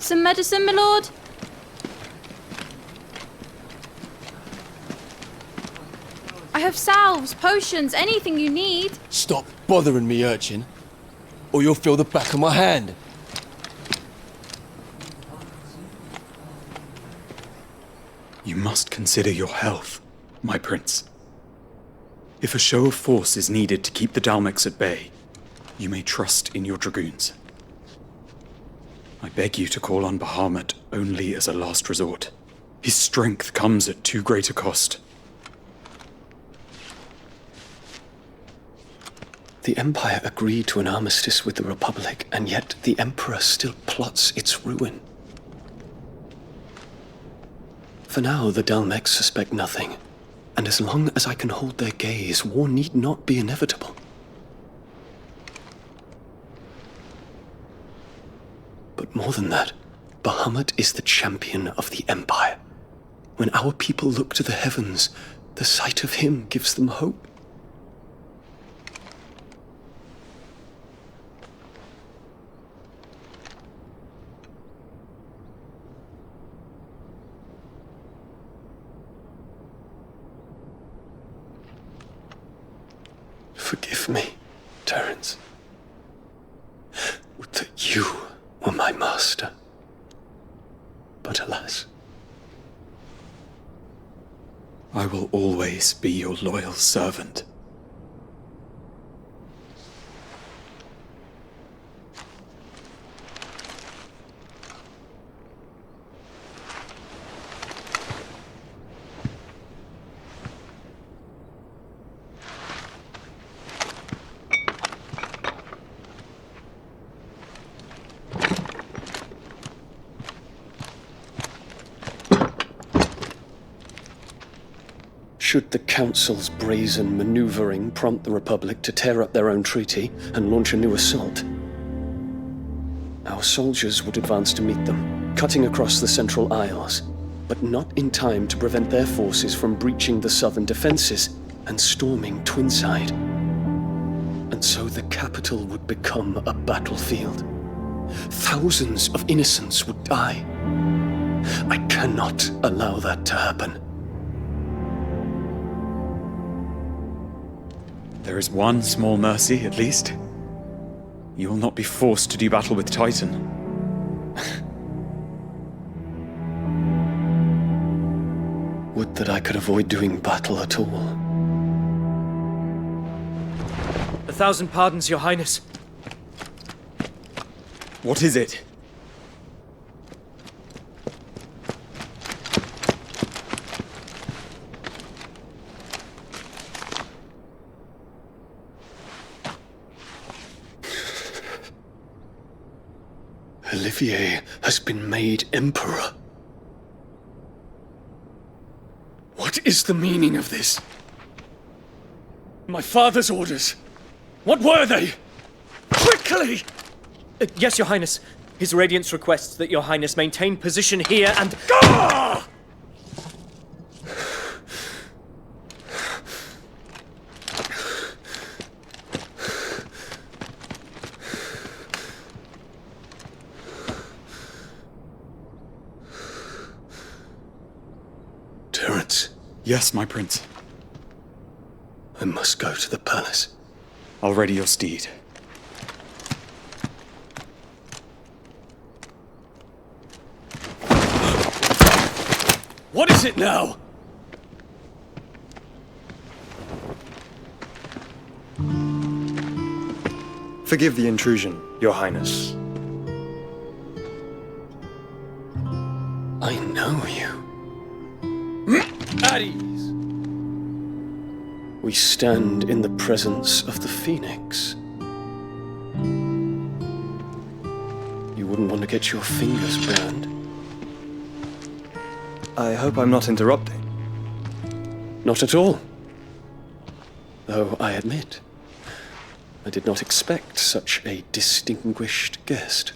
Some medicine, my lord? I have salves, potions, anything you need. Stop bothering me, urchin, or you'll feel the back of my hand. You must consider your health, my prince. If a show of force is needed to keep the Dhalmekians at bay, you may trust in your dragoons. I beg you to call on Bahamut only as a last resort. His strength comes at too great a cost. The Empire agreed to an armistice with the Republic, and yet the Emperor still plots its ruin. For now, the Dhalmekians suspect nothing, and as long as I can hold their gaze, war need not be inevitable. But more than that, Bahamut is the champion of the Empire. When our people look to the heavens, the sight of him gives them hope. Forgive me, Terence. Would that you were my master. But alas. I will always be your loyal servant. Should the Council's brazen maneuvering prompt the Republic to tear up their own treaty and launch a new assault, our soldiers would advance to meet them, cutting across the Central Isles, but not in time to prevent their forces from breaching the southern defenses and storming Twinside. And so the capital would become a battlefield. Thousands of innocents would die. I cannot allow that to happen. There is one small mercy, at least. You will not be forced to do battle with Titan. Would that I could avoid doing battle at all. 1,000 pardons, Your Highness. What is it? Olivier has been made Emperor. What is the meaning of this? My father's orders. What were they? Quickly! Yes, Your Highness. His Radiance requests that Your Highness maintain position here and... Ah! Terence, Yes, my prince. I must go to the palace. I'll ready your steed. What is it now? Forgive the intrusion, Your Highness. I know you. At ease. We stand in the presence of the Phoenix. You wouldn't want to get your fingers burned. I hope I'm not interrupting. Not at all. Though I admit, I did not expect such a distinguished guest.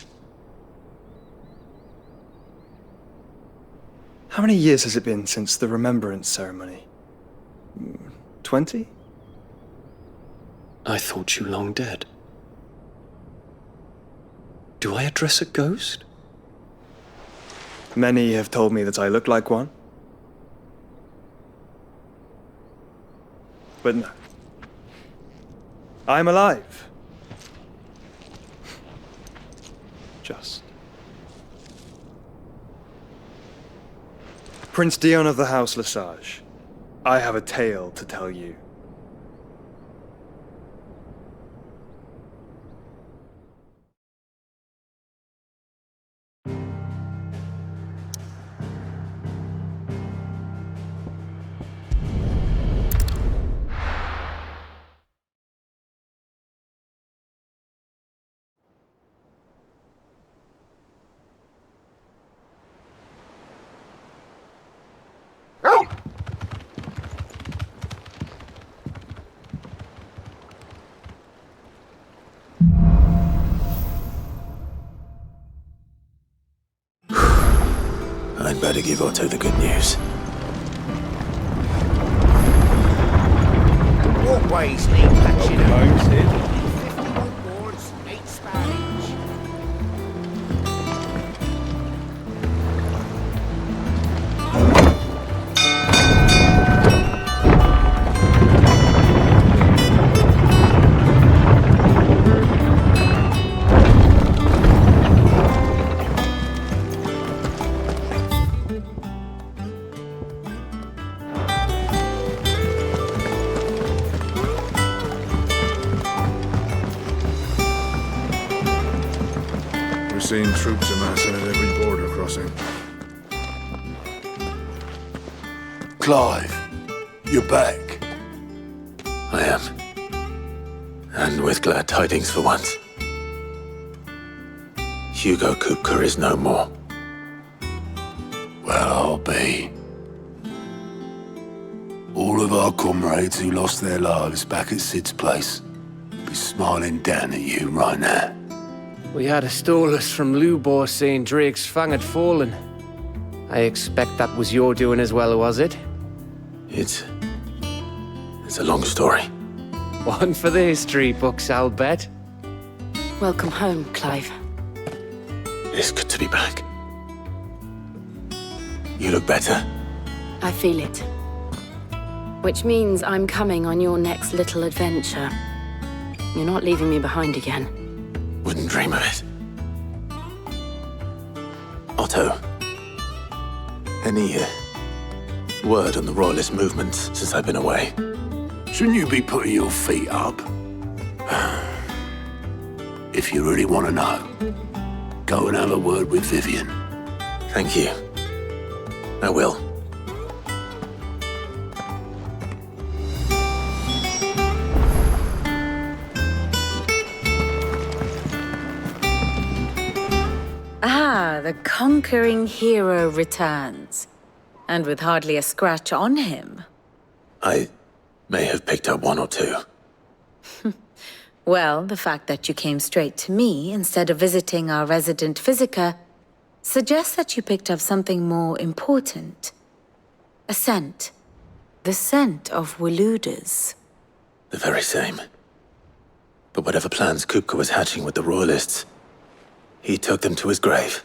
How many years has it been since the Remembrance ceremony? 20? I thought you long dead. Do I address a ghost? Many have told me that I look like one. But no. I'm alive. Just. Prince Dion of the House Lesage, I have a tale to tell you. I'd better give Otto the good news. Walkways need patching up. 51 boards, 8 span each. Seeing troops amassing at every border crossing. Clive, you're back. I am. And with glad tidings for once. Hugo Kupka is no more. Well, I'll be. All of our comrades who lost their lives back at Cid's place be smiling down at you right now. We had a stolus from Lubor saying Drake's Fang had fallen. I expect that was your doing as well, was it? It's a long story. One for the history books, I'll bet. Welcome home, Clive. It's good to be back. You look better. I feel it. Which means I'm coming on your next little adventure. You're not leaving me behind again. Wouldn't dream of it. Otto, any word on the Royalist movements since I've been away? Shouldn't you be putting your feet up? If you really want to know, go and have a word with Vivian. Thank you. I will. Ah, the conquering hero returns. And with hardly a scratch on him. I may have picked up one or two. Well, the fact that you came straight to me instead of visiting our resident physiker suggests that you picked up something more important. A scent. The scent of Waludas. The very same. But whatever plans Kupka was hatching with the Royalists, he took them to his grave.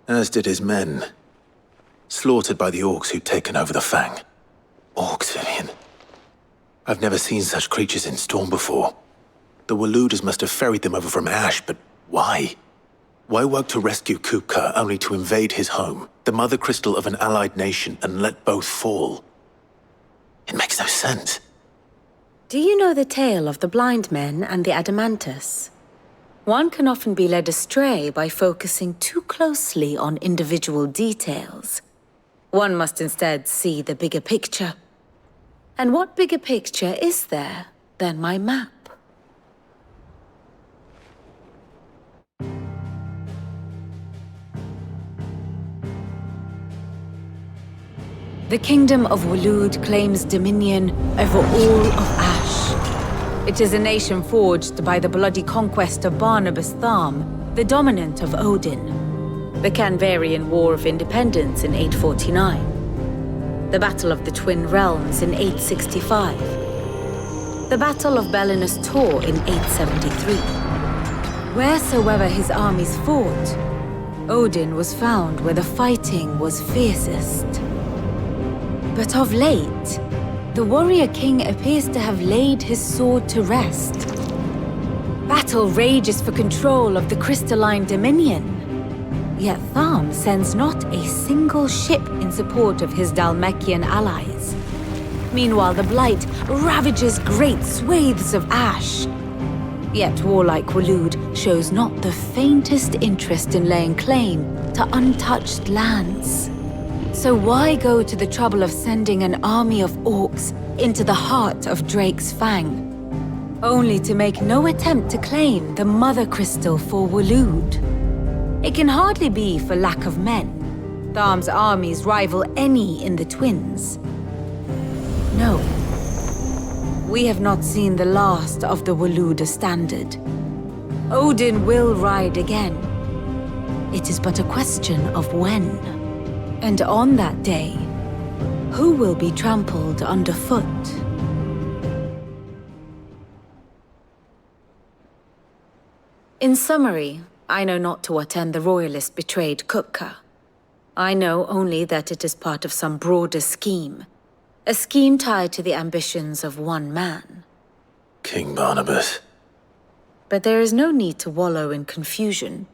As did his men. Slaughtered by the orcs who'd taken over the Fang. Orcs, Vivian. I've never seen such creatures in Storm before. The Waludas must have ferried them over from Ash, but why? Why work to rescue Kupka only to invade his home, the Mothercrystal of an allied nation, and let both fall? It makes no sense. Do you know the tale of the blind men and the Adamantus? One can often be led astray by focusing too closely on individual details. One must instead see the bigger picture. And what bigger picture is there than my map? The Kingdom of Walud claims dominion over all of Ash. It is a nation forged by the bloody conquest of Barnabas Tharm, the dominant of Odin. The Canvarian War of Independence in 849. The Battle of the Twin Realms in 865. The Battle of Belinus Tor in 873. Wheresoever his armies fought, Odin was found where the fighting was fiercest. But of late, the warrior king appears to have laid his sword to rest. Battle rages for control of the crystalline dominion. Yet Tharm sends not a single ship in support of his Dhalmekian allies. Meanwhile, the Blight ravages great swathes of ash. Yet warlike Waloed shows not the faintest interest in laying claim to untouched lands. So why go to the trouble of sending an army of orcs into the heart of Drake's Fang, only to make no attempt to claim the Mothercrystal for Waloed? It can hardly be for lack of men. Tharm's armies rival any in the Twins. No. We have not seen the last of the Waloed standard. Odin will ride again. It is but a question of when. And on that day, who will be trampled underfoot? In summary, I know not to what end the royalist betrayed Kupka. I know only that it is part of some broader scheme. A scheme tied to the ambitions of one man. King Barnabas. But there is no need to wallow in confusion.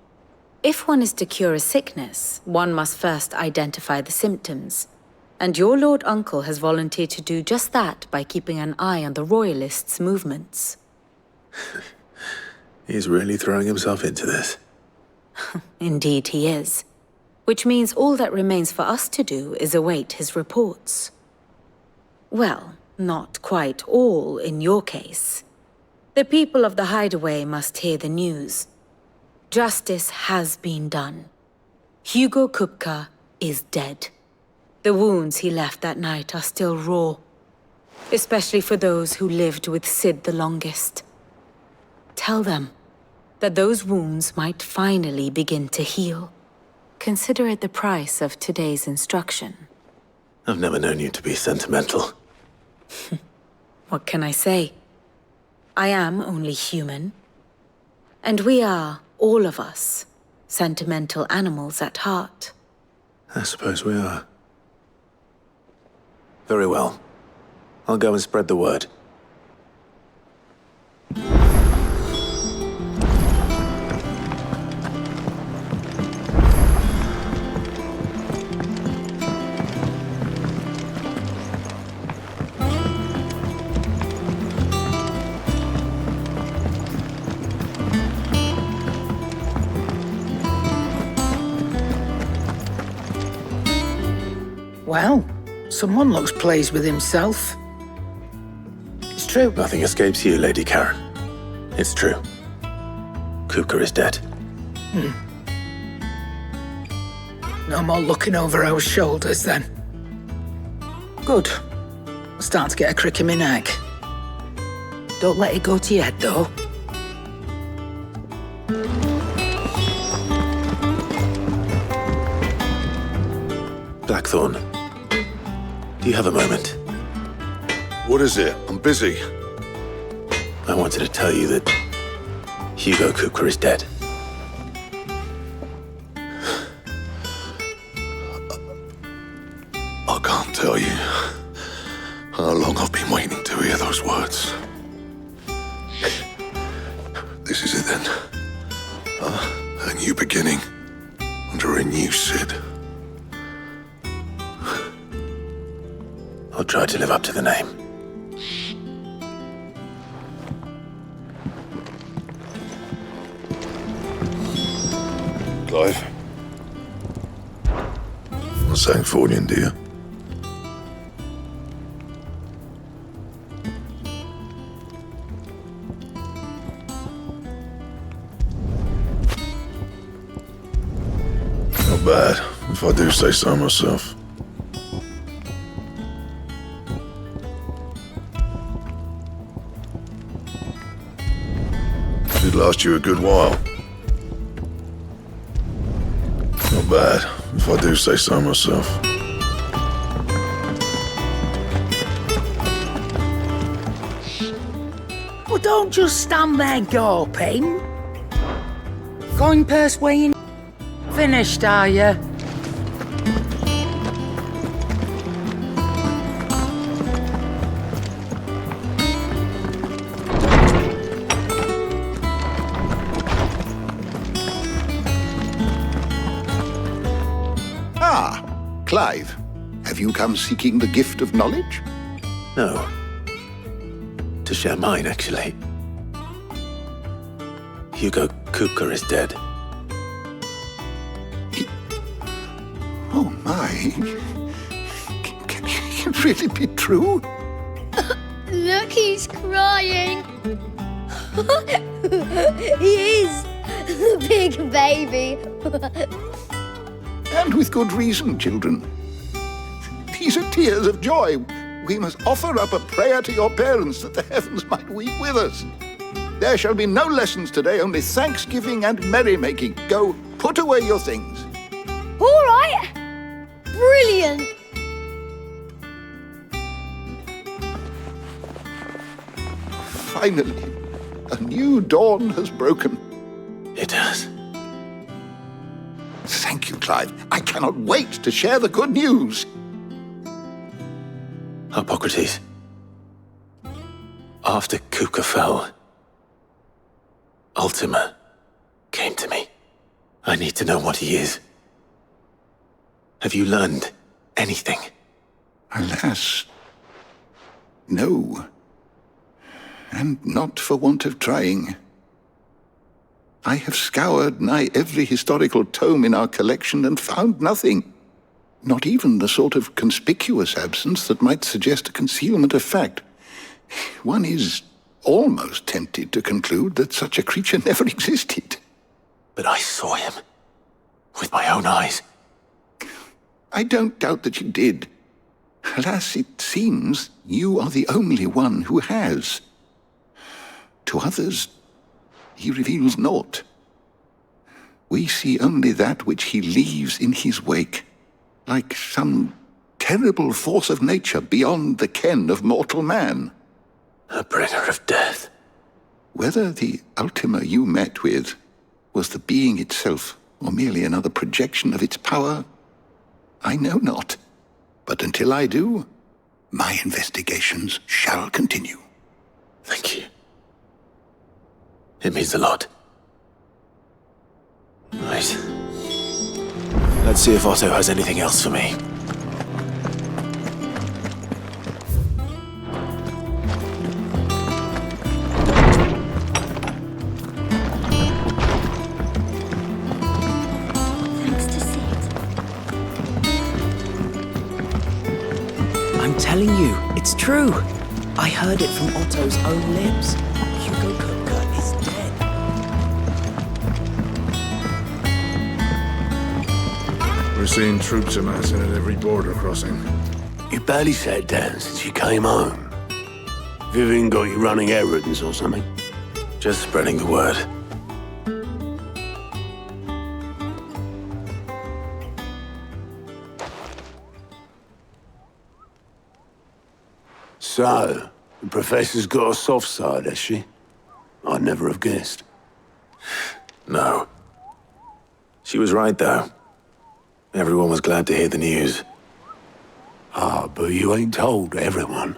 If one is to cure a sickness, one must first identify the symptoms. And your Lord Uncle has volunteered to do just that by keeping an eye on the royalists' movements. He's really throwing himself into this. Indeed he is. Which means all that remains for us to do is await his reports. Well, not quite all in your case. The people of the Hideaway must hear the news. Justice has been done. Hugo Kupka is dead. The wounds he left that night are still raw, especially for those who lived with Cid the longest. Tell them that those wounds might finally begin to heal. Consider it the price of today's instruction. I've never known you to be sentimental. What can I say? I am only human. And we are, all of us, sentimental animals at heart. I suppose we are. Very well. I'll go and spread the word. Well, someone looks pleased with himself. It's true. Nothing escapes you, Lady Karen. It's true. Kupka is dead. No more looking over our shoulders, then. Good. I'm starting to get a crick in my neck. Don't let it go to your head, though. Blackthorn, do you have a moment? What is it? I'm busy. I wanted to tell you that Hugo Kupka is dead. I can't tell you how long I've been waiting to hear those words. This is it then. A new beginning under a new Cid. I'll try to live up to the name. Clive. I sang for you, dear. Not bad, if I do say so myself. Did last you a good while. Not bad, if I do say so myself. Well, don't just stand there gawping. Coin purse weighing finished, are you? Ah, Clive. Have you come seeking the gift of knowledge? No. To share mine, actually. Hugo Kupka is dead. Oh my. Can it really be true? Look, he's crying. He is. The big baby. And with good reason, children. These are tears of joy. We must offer up a prayer to your parents that the heavens might weep with us. There shall be no lessons today, only thanksgiving and merrymaking. Go, put away your things. All right. Brilliant. Finally, a new dawn has broken. It has. Thank you, Clive. I cannot wait to share the good news. Hippocrates. After Kupka fell, Ultima came to me. I need to know what he is. Have you learned anything? Alas, no. And not for want of trying. I have scoured nigh every historical tome in our collection and found nothing. Not even the sort of conspicuous absence that might suggest a concealment of fact. One is almost tempted to conclude that such a creature never existed. But I saw him. With my own eyes. I don't doubt that you did. Alas, it seems you are the only one who has. To others, he reveals naught. We see only that which he leaves in his wake, like some terrible force of nature beyond the ken of mortal man. A bringer of death. Whether the Ultima you met with was the being itself, or merely another projection of its power, I know not. But until I do, my investigations shall continue. Thank you. It means a lot. Right. Let's see if Otto has anything else for me. Thanks to Cid. I'm telling you, it's true. I heard it from Otto's own lips. Hugo Kupka is dead. We're seeing troops amassing at every border crossing. You barely sat down since you came home. Vivian got you running errands or something? Just spreading the word. So, the Professor's got a soft side, has she? I'd never have guessed. No. She was right, though. Everyone was glad to hear the news. Ah, but you ain't told everyone.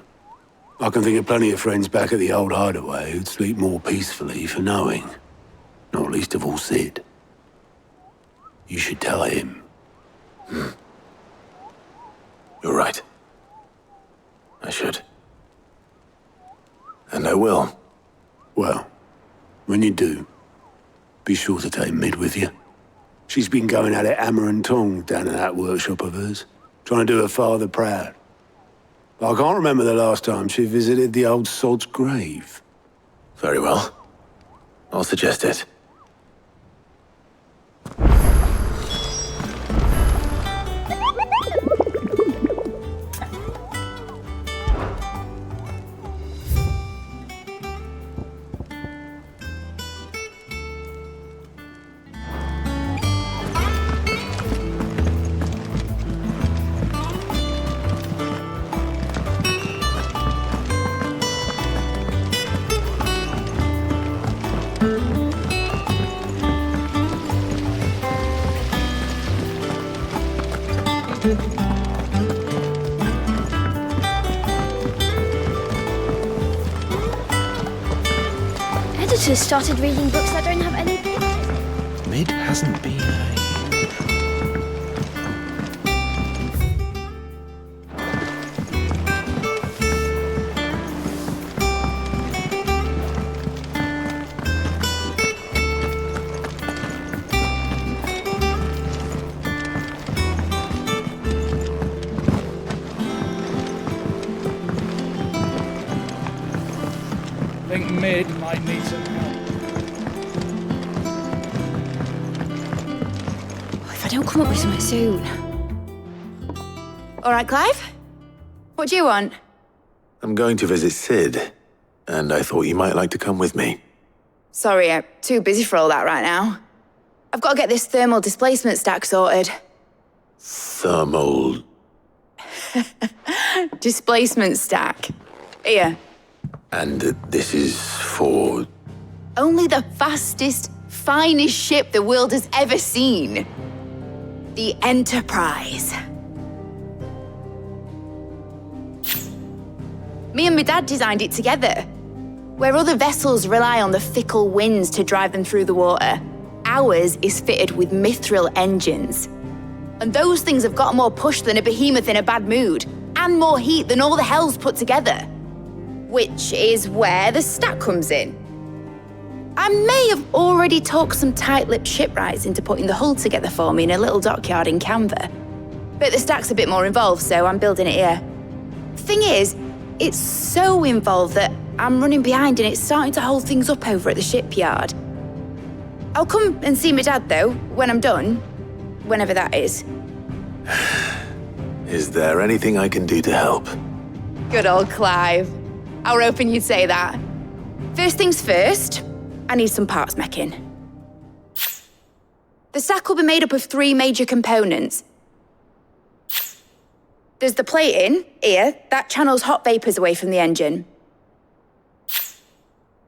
I can think of plenty of friends back at the old Hideaway who'd sleep more peacefully for knowing. Not least of all Cid. You should tell him. You're right. I should. And I will. Well, when you do, be sure to take Mid with you. She's been going at it hammer and tong down in that workshop of hers, trying to do her father proud. But I can't remember the last time she visited the old sod's grave. Very well. I'll suggest it. just started reading books that don't have any pictures. Mid hasn't been a... I think Mid might need some help. If I don't come up with something soon. All right, Clive? What do you want? I'm going to visit Cid, and I thought you might like to come with me. Sorry, I'm too busy for all that right now. I've got to get this thermal displacement stack sorted. Thermal... Displacement stack. Here. And this is for... Only the fastest, finest ship the world has ever seen. The Enterprise. Me and my dad designed it together. Where other vessels rely on the fickle winds to drive them through the water, ours is fitted with mithril engines. And those things have got more push than a behemoth in a bad mood, and more heat than all the hells put together. Which is where the stack comes in. I may have already talked some tight-lipped shipwrights into putting the hull together for me in a little dockyard in Canva. But the stack's a bit more involved, so I'm building it here. Thing is, it's so involved that I'm running behind and it's starting to hold things up over at the shipyard. I'll come and see my dad, though, when I'm done. Whenever that is. Is there anything I can do to help? Good old Clive. I were hoping you'd say that. First things first, I need some parts meching. The stack will be made up of 3 major components. There's the plating, here, that channels hot vapours away from the engine.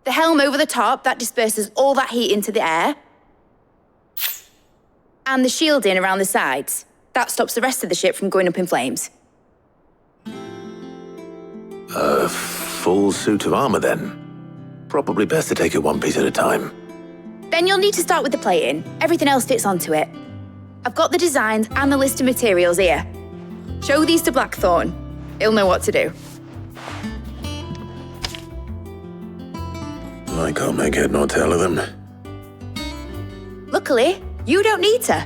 The helm over the top, that disperses all that heat into the air. And the shielding around the sides, that stops the rest of the ship from going up in flames. A full suit of armor, then? Probably best to take it one piece at a time. Then you'll need to start with the plating. Everything else fits onto it. I've got the designs and the list of materials here. Show these to Blackthorn. He'll know what to do. I can't make head nor tail of them. Luckily, you don't need to.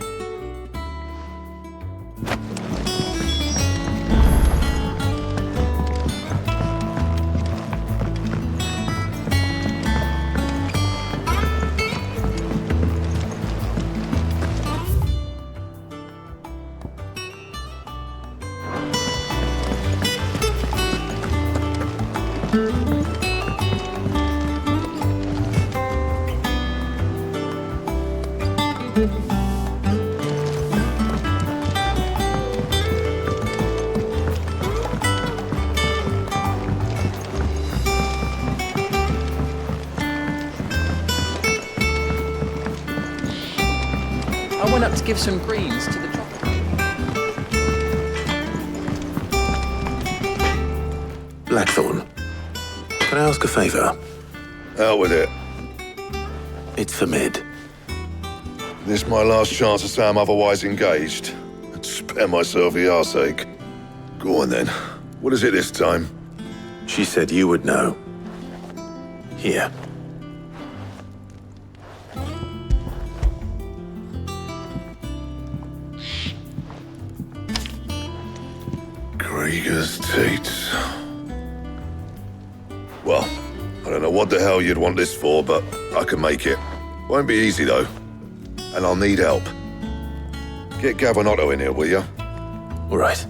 I went up to give some greens to the chocolate. Blackthorn, can I ask a favor? Out with it. It's for Mid. This my last chance to say I'm otherwise engaged. I'd spare myself the arseache. Go on then. What is it this time? She said you would know. Here. Krieger's teats. Well, I don't know what the hell you'd want this for, but I can make it. Won't be easy, though. And I'll need help. Get Gavin-Otto in here, will you? All right.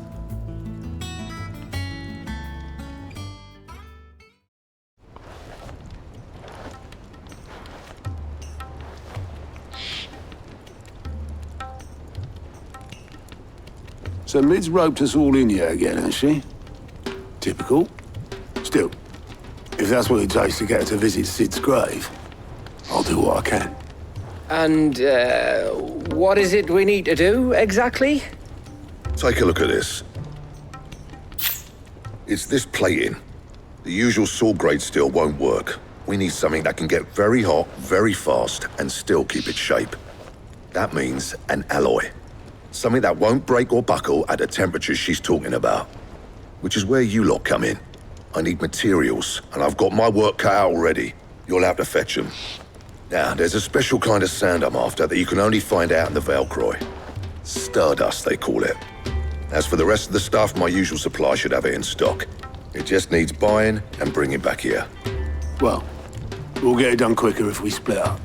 So Mid's roped us all in here again, hasn't she? Typical. Still, if that's what it takes to get her to visit Cid's grave, I'll do what I can. And, what is it we need to do, exactly? Take a look at this. It's this plating. The usual sword grade steel won't work. We need something that can get very hot, very fast, and still keep its shape. That means an alloy. Something that won't break or buckle at the temperatures she's talking about. Which is where you lot come in. I need materials, and I've got my work cut out already. You'll have to fetch them. Now, there's a special kind of sand I'm after that you can only find out in the Velcroy. Stardust, they call it. As for the rest of the stuff, my usual supply should have it in stock. It just needs buying and bringing back here. Well, we'll get it done quicker if we split up.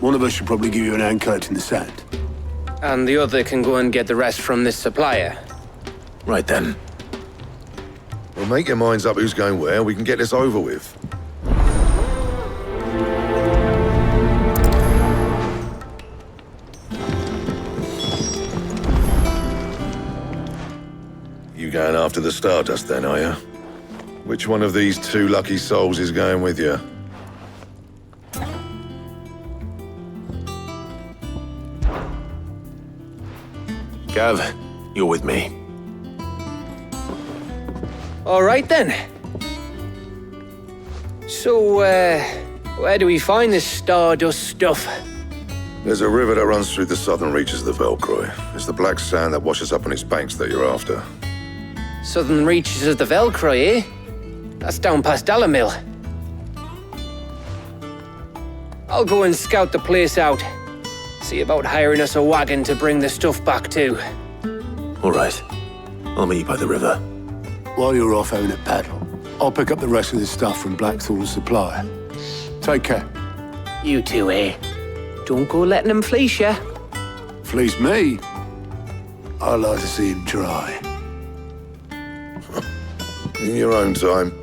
One of us should probably give you an hand collecting the sand. And the other can go and get the rest from this supplier. Right then. Well, make your minds up who's going where, we can get this over with. You going after the Stardust then, are you? Which one of these two lucky souls is going with you? Gav, you're with me. All right then. So, where do we find this Stardust stuff? There's a river that runs through the southern reaches of the Velcroy. It's the black sand that washes up on its banks that you're after. Southern reaches of the Velcroy, eh? That's down past Dalamil. I'll go and scout the place out. See about hiring us a wagon to bring the stuff back to. All right. I'll meet you by the river. While you're off having a paddle, I'll pick up the rest of the stuff from Blackthorn's supplier. Take care. You two, eh? Don't go letting him fleece ya. Fleece me? I'd like to see him try. In your own time.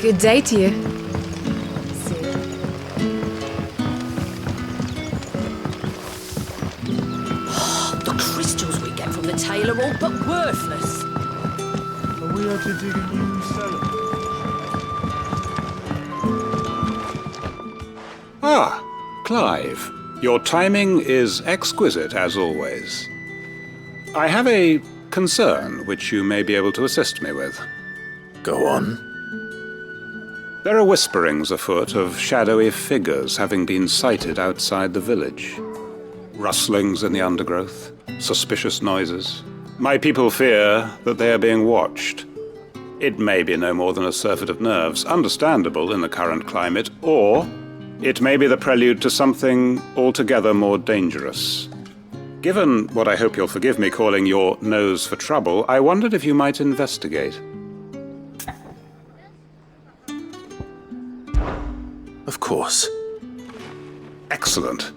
Good day to you. The crystals we get from the tail are all but worthless. Are we are to dig a new cellar? Ah, Clive. Your timing is exquisite, as always. I have a concern which you may be able to assist me with. Go on. There are whisperings afoot of shadowy figures having been sighted outside the village. Rustlings in the undergrowth, suspicious noises. My people fear that they are being watched. It may be no more than a surfeit of nerves, understandable in the current climate, or it may be the prelude to something altogether more dangerous. Given what I hope you'll forgive me calling your nose for trouble, I wondered if you might investigate. Of course. Excellent.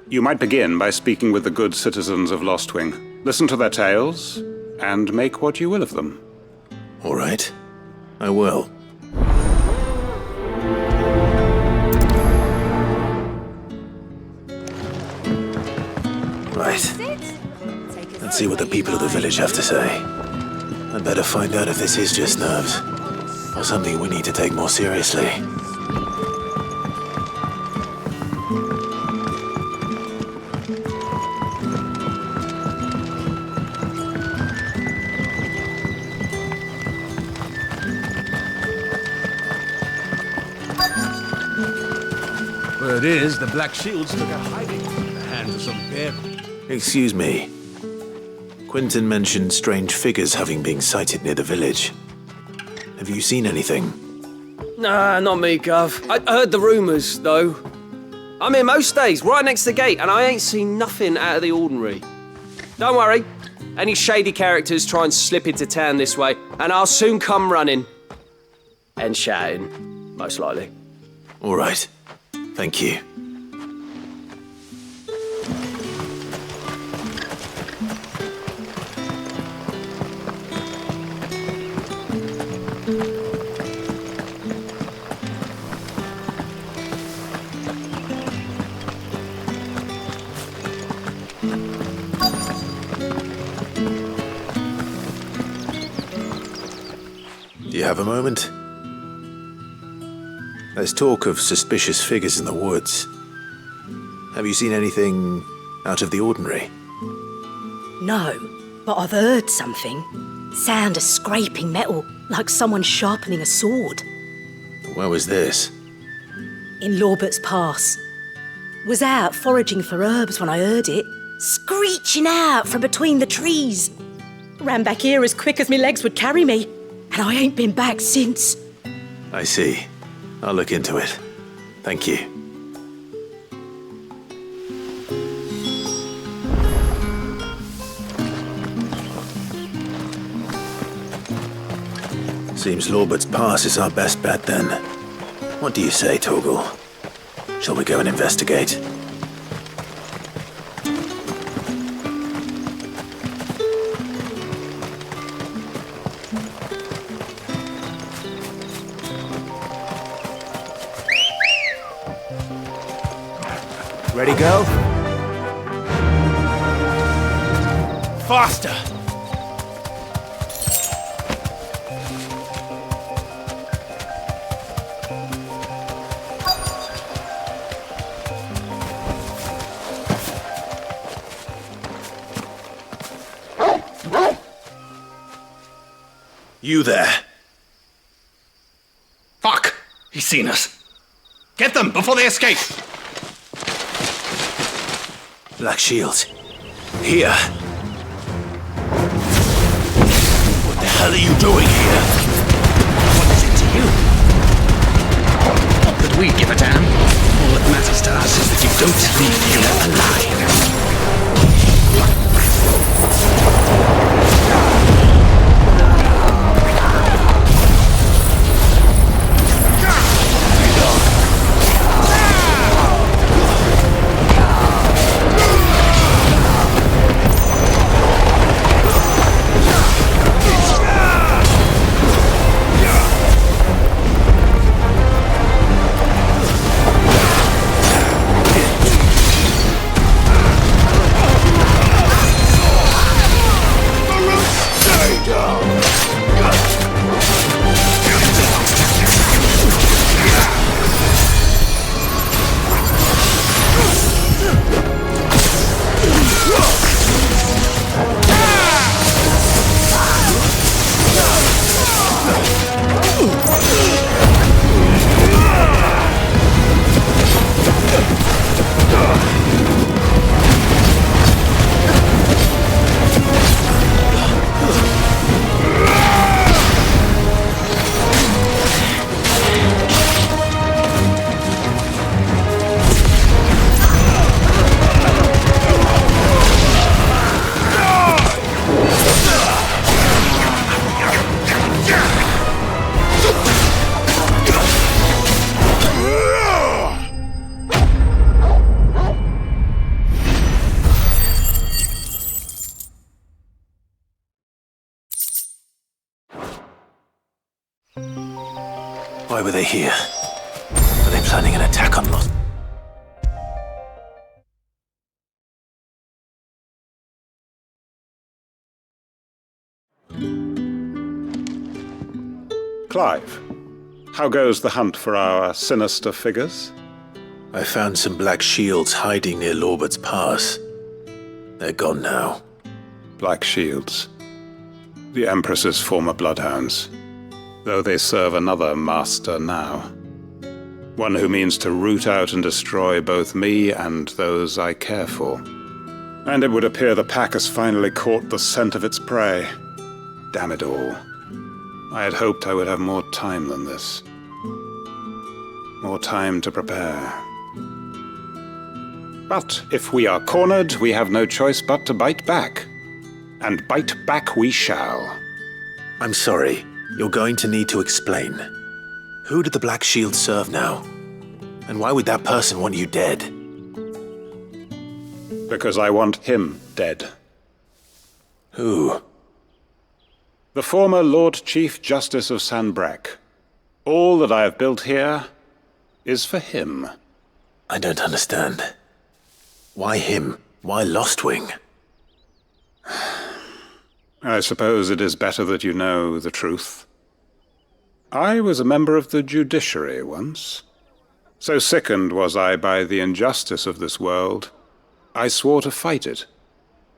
You might begin by speaking with the good citizens of Lostwing. Listen to their tales, and make what you will of them. All right. I will. Right. Let's see what the people of the village have to say. I'd better find out if this is just nerves, or something we need to take more seriously. Word is, the Black Shields took a hiding in the hands of some bear. Excuse me. Quentin mentioned strange figures having been sighted near the village. Have you seen anything? Nah, not me, Gov. I heard the rumours, though. I'm here most days, right next to the gate, and I ain't seen nothing out of the ordinary. Don't worry. Any shady characters try and slip into town this way, and I'll soon come running. And shouting, most likely. All right. Thank you. Do you have a moment? There's talk of suspicious figures in the woods. Have you seen anything out of the ordinary? No, but I've heard something. Sound of scraping metal, like someone sharpening a sword. Where was this? In Lorbert's Pass. Was out foraging for herbs when I heard it, screeching out from between the trees. Ran back here as quick as my legs would carry me, and I ain't been back since. I see. I'll look into it. Thank you. Seems Lorbert's Pass is our best bet then. What do you say, Torgal? Shall we go and investigate? Ready, go? Faster! You there. Fuck! He's seen us. Get them before they escape! Black shields. Here. What the hell are you doing here? What is it to you? Not that we give a damn. All that matters to us is that you don't leave here alive. Why were they here? Were they planning an attack on Lot? Clive, how goes the hunt for our sinister figures? I found some black shields hiding near Lorbert's Pass. They're gone now. Black shields. The Empress's former bloodhounds. Though they serve another master now. One who means to root out and destroy both me and those I care for. And it would appear the pack has finally caught the scent of its prey. Damn it all. I had hoped I would have more time than this. More time to prepare. But if we are cornered, we have no choice but to bite back. And bite back we shall. I'm sorry. You're going to need to explain. Who did the Black Shield serve now? And why would that person want you dead? Because I want him dead. Who? The former Lord Chief Justice of Sanbreque. All that I have built here is for him. I don't understand. Why him? Why Lostwing? I suppose it is better that you know the truth. I was a member of the judiciary once. So sickened was I by the injustice of this world, I swore to fight it.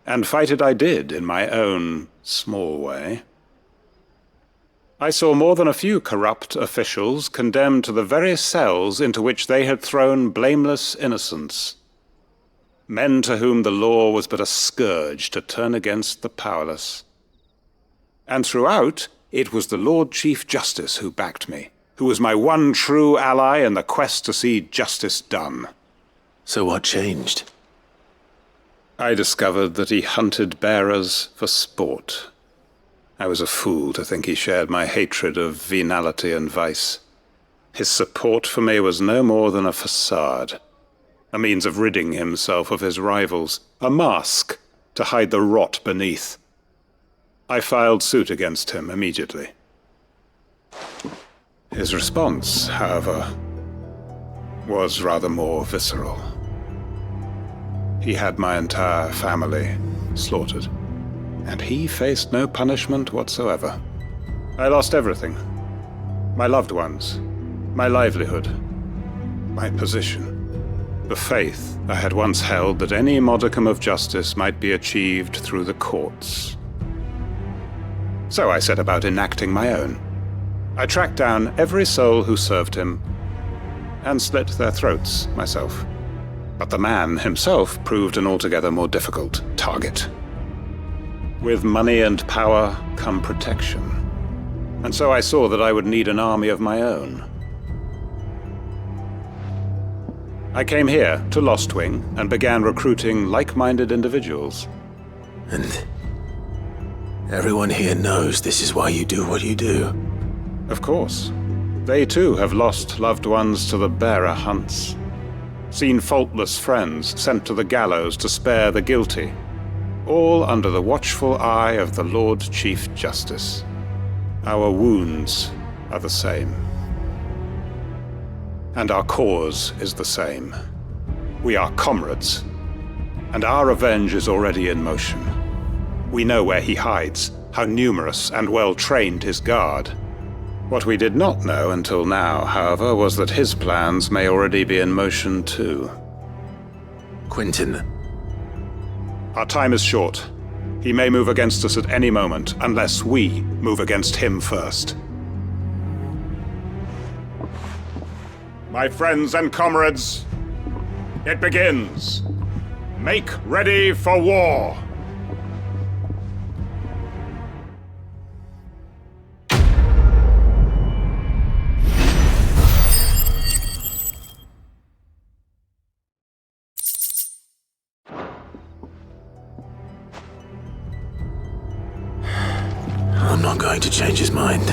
And fight it I did in my own small way. I saw more than a few corrupt officials condemned to the very cells into which they had thrown blameless innocents. Men to whom the law was but a scourge to turn against the powerless. And throughout, it was the Lord Chief Justice who backed me, who was my one true ally in the quest to see justice done. So what changed? I discovered that he hunted bearers for sport. I was a fool to think he shared my hatred of venality and vice. His support for me was no more than a facade, a means of ridding himself of his rivals, a mask to hide the rot beneath. I filed suit against him immediately. His response, however, was rather more visceral. He had my entire family slaughtered, and he faced no punishment whatsoever. I lost everything. My loved ones, my livelihood, my position, the faith I had once held that any modicum of justice might be achieved through the courts. So I set about enacting my own. I tracked down every soul who served him, and slit their throats myself. But the man himself proved an altogether more difficult target. With money and power come protection. And so I saw that I would need an army of my own. I came here to Lostwing and began recruiting like-minded individuals. And everyone here knows this is why you do what you do. Of course. They too have lost loved ones to the bearer hunts. Seen faultless friends sent to the gallows to spare the guilty. All under the watchful eye of the Lord Chief Justice. Our wounds are the same. And our cause is the same. We are comrades. And our revenge is already in motion. We know where he hides, how numerous and well-trained his guard. What we did not know until now, however, was that his plans may already be in motion too. Quentin. Our time is short. He may move against us at any moment, unless we move against him first. My friends and comrades, it begins. Make ready for war. I'm not going to change his mind.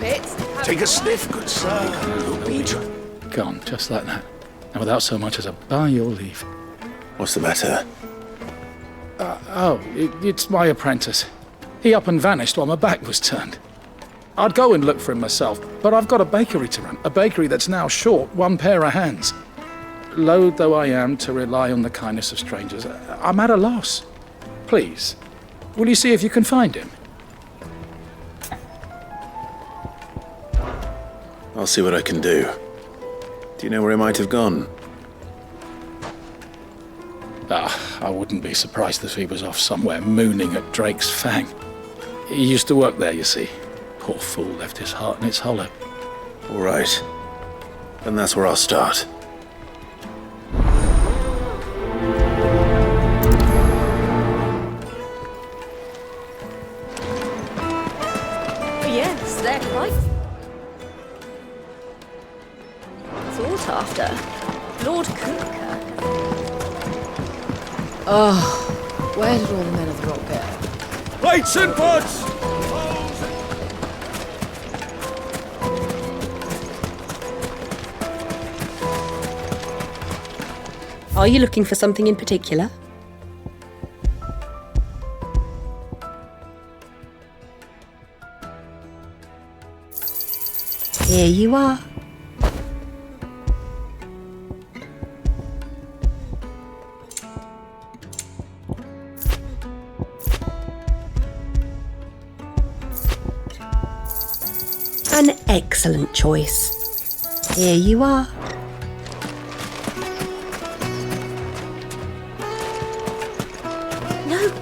it. Take a sniff, good sir. Gone, just like that. And without so much as a by your leave. What's the matter? It's my apprentice. He up and vanished while my back was turned. I'd go and look for him myself, but I've got a bakery to run. A bakery that's now short one pair of hands. Loath though I am to rely on the kindness of strangers, I'm at a loss. Please, will you see if you can find him? I'll see what I can do. Do you know where he might have gone? I wouldn't be surprised if he was off somewhere mooning at Drake's Fang. He used to work there, you see. Poor fool left his heart in its hollow. All right. Then that's where I'll start. Yes, they're quite sought after. Lord Kupka. Oh, where did all the men of the rock go? Plates and pots! Are you looking for something in particular? Here you are. An excellent choice. Here you are. No.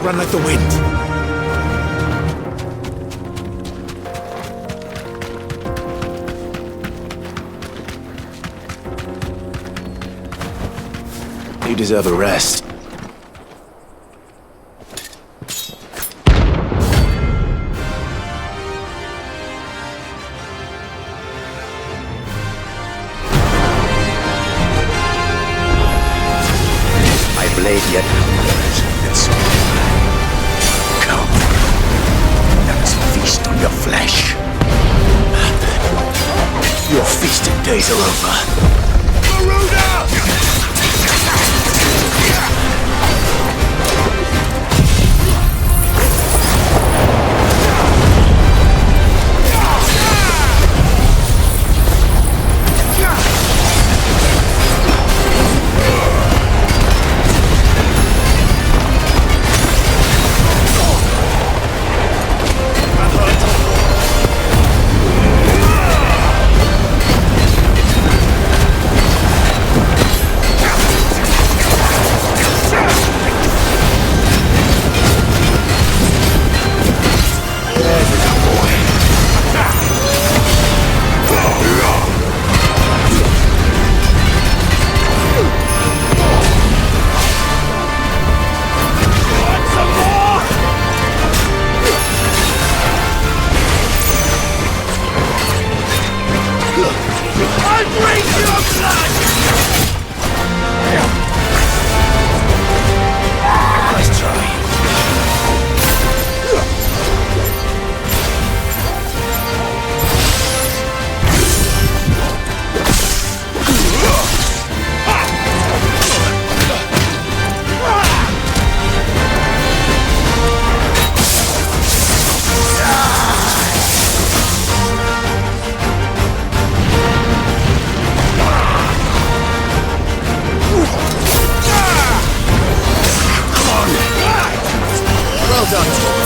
Run like the wind. You deserve a rest. My blade yet hungers. Let's come. Let us feast on your flesh. Your feasting days are over. Well done.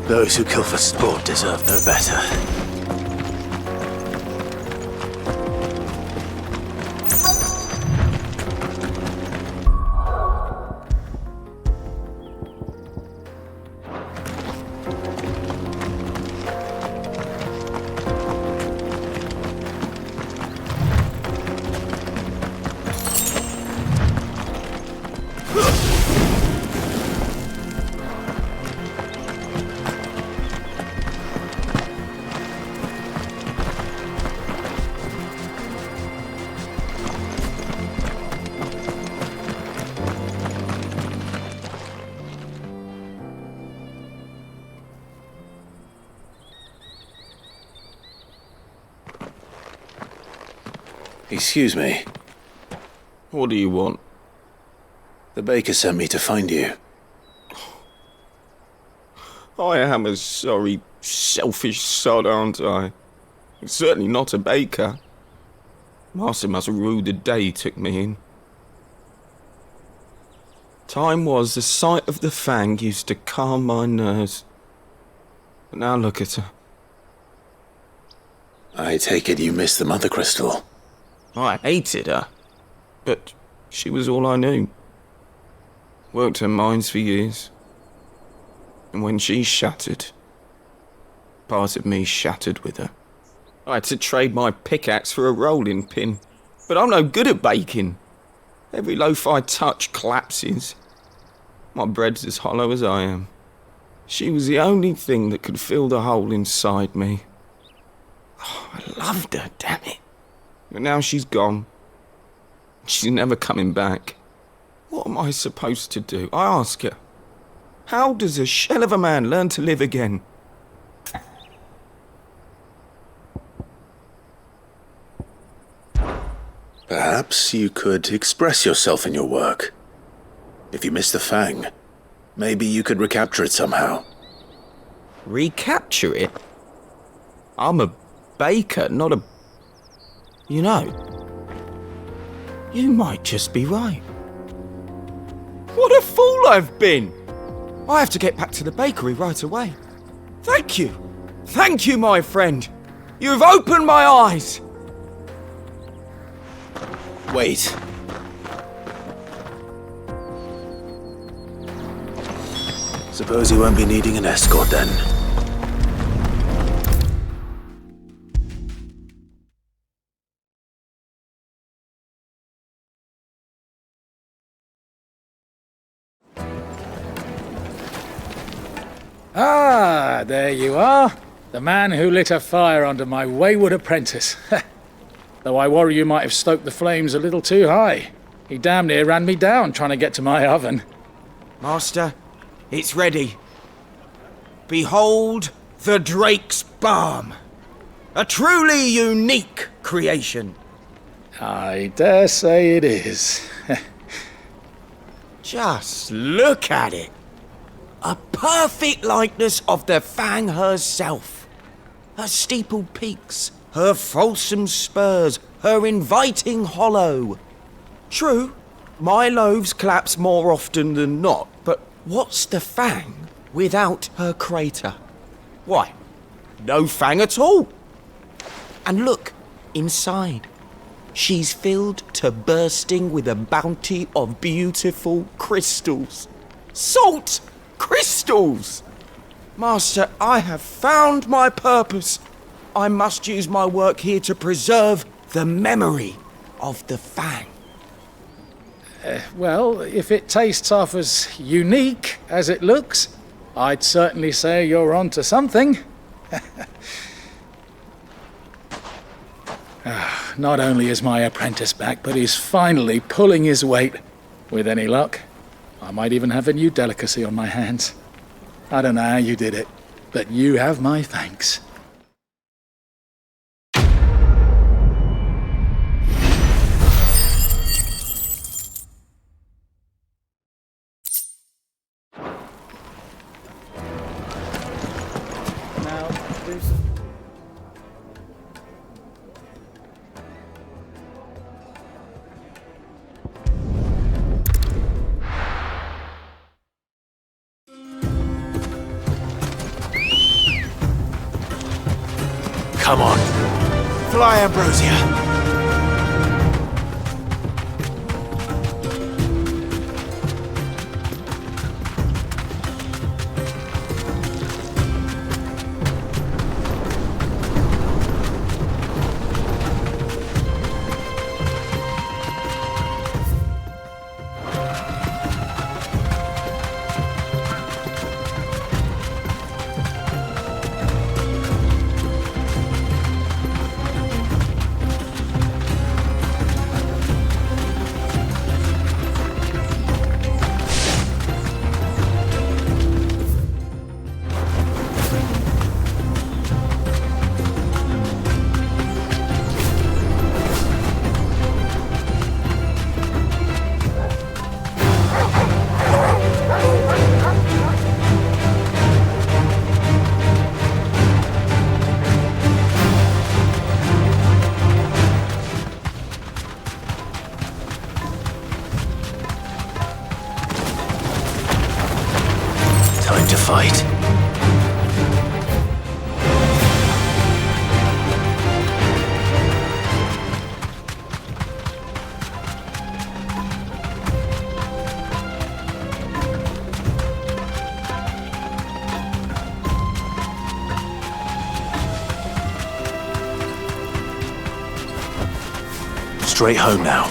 Those who kill for sport deserve no better. Excuse me. What do you want? The baker sent me to find you. I am a sorry, selfish sod, aren't I? I'm certainly not a baker. Master must have ruled the day he took me in. Time was the sight of the Fang used to calm my nerves. But now look at her. I take it you missed the Mothercrystal. I hated her, but she was all I knew. Worked her mines for years. And when she shattered, part of me shattered with her. I had to trade my pickaxe for a rolling pin, but I'm no good at baking. Every loaf I touch collapses. My bread's as hollow as I am. She was the only thing that could fill the hole inside me. Oh, I loved her, damn it. But now she's gone. She's never coming back. What am I supposed to do? I ask her. How does a shell of a man learn to live again? Perhaps you could express yourself in your work. If you miss the Fang, maybe you could recapture it somehow. Recapture it? I'm a baker, not a... You know, you might just be right. What a fool I've been! I have to get back to the bakery right away. Thank you! Thank you, my friend! You've opened my eyes! Wait. Suppose you won't be needing an escort then. Ah, there you are. The man who lit a fire under my wayward apprentice. Though I worry you might have stoked the flames a little too high. He damn near ran me down trying to get to my oven. Master, it's ready. Behold the Drake's Balm. A truly unique creation. I dare say it is. Just look at it. A perfect likeness of the Fang herself. Her steepled peaks, her fulsome spurs, her inviting hollow. True, my loaves collapse more often than not, but what's the Fang without her crater? Why, no Fang at all. And look, inside. She's filled to bursting with a bounty of beautiful crystals. Salt crystals! Master, I have found my purpose. I must use my work here to preserve the memory of the Fang. Well, if it tastes half as unique as it looks, I'd certainly say you're onto something. Not only is my apprentice back, but he's finally pulling his weight. With any luck, I might even have a new delicacy on my hands. I don't know how you did it, but you have my thanks. Come on. Fly, Ambrosia. Time to fight. Straight home now.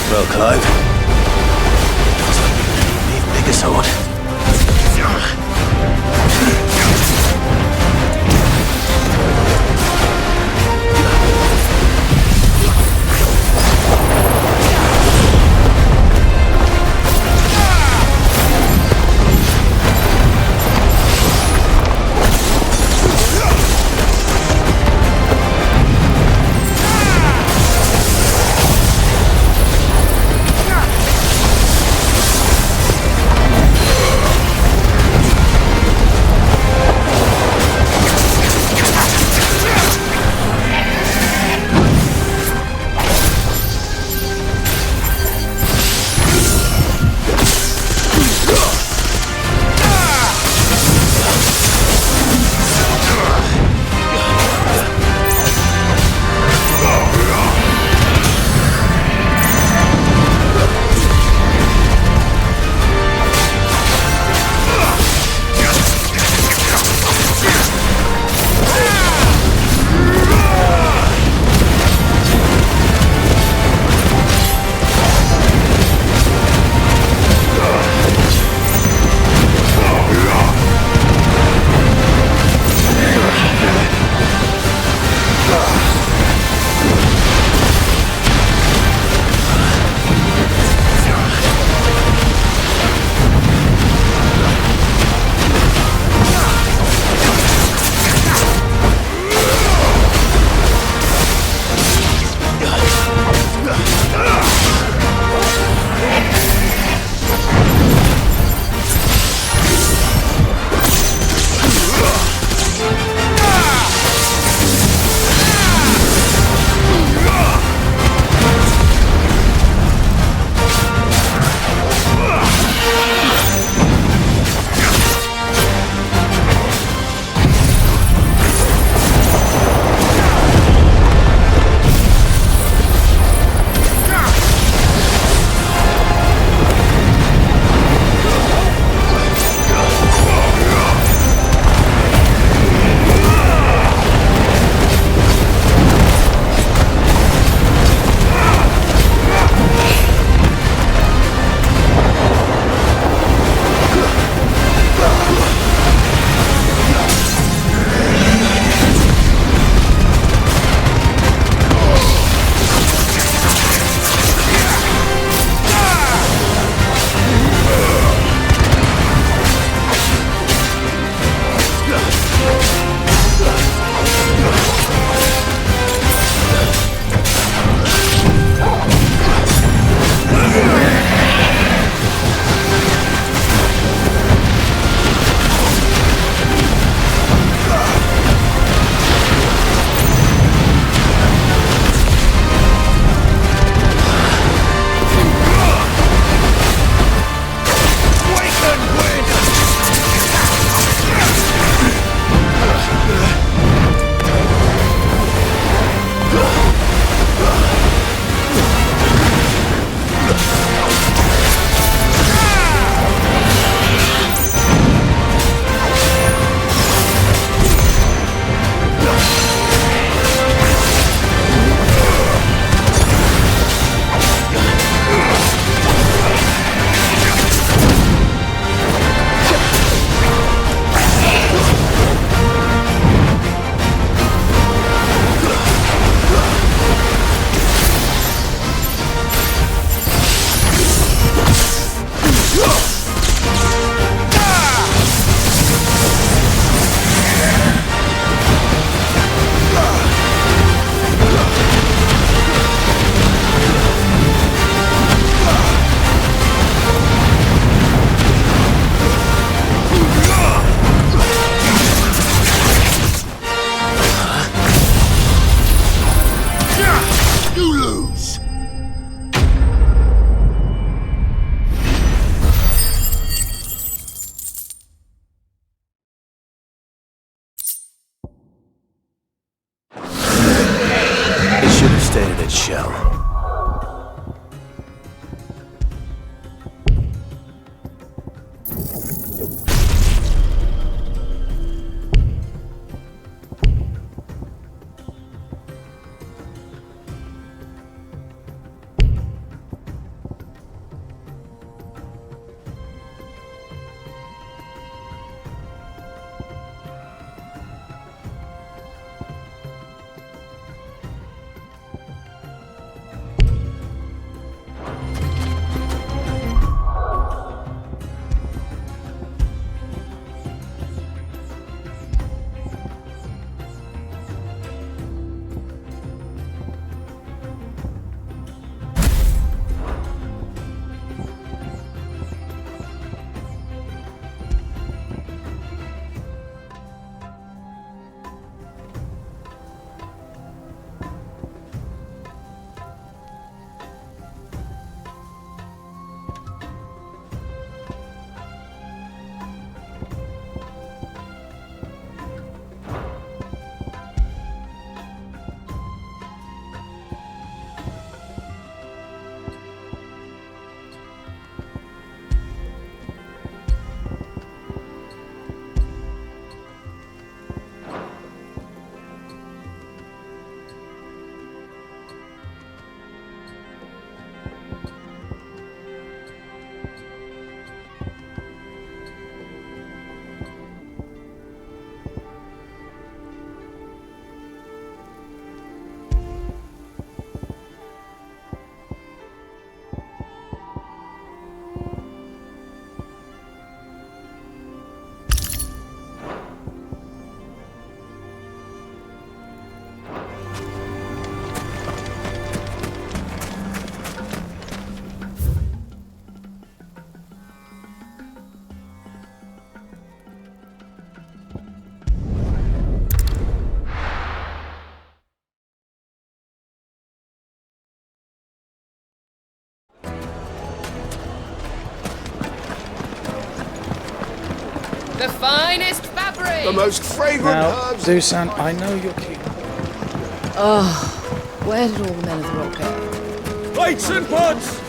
Well, Clive. Leave bigger sword. stayed in its shell. The finest fabric! The most fragrant Now, herbs. Dusan, I know you're keen. Oh, where did all the men of the rock go? Plates and pots!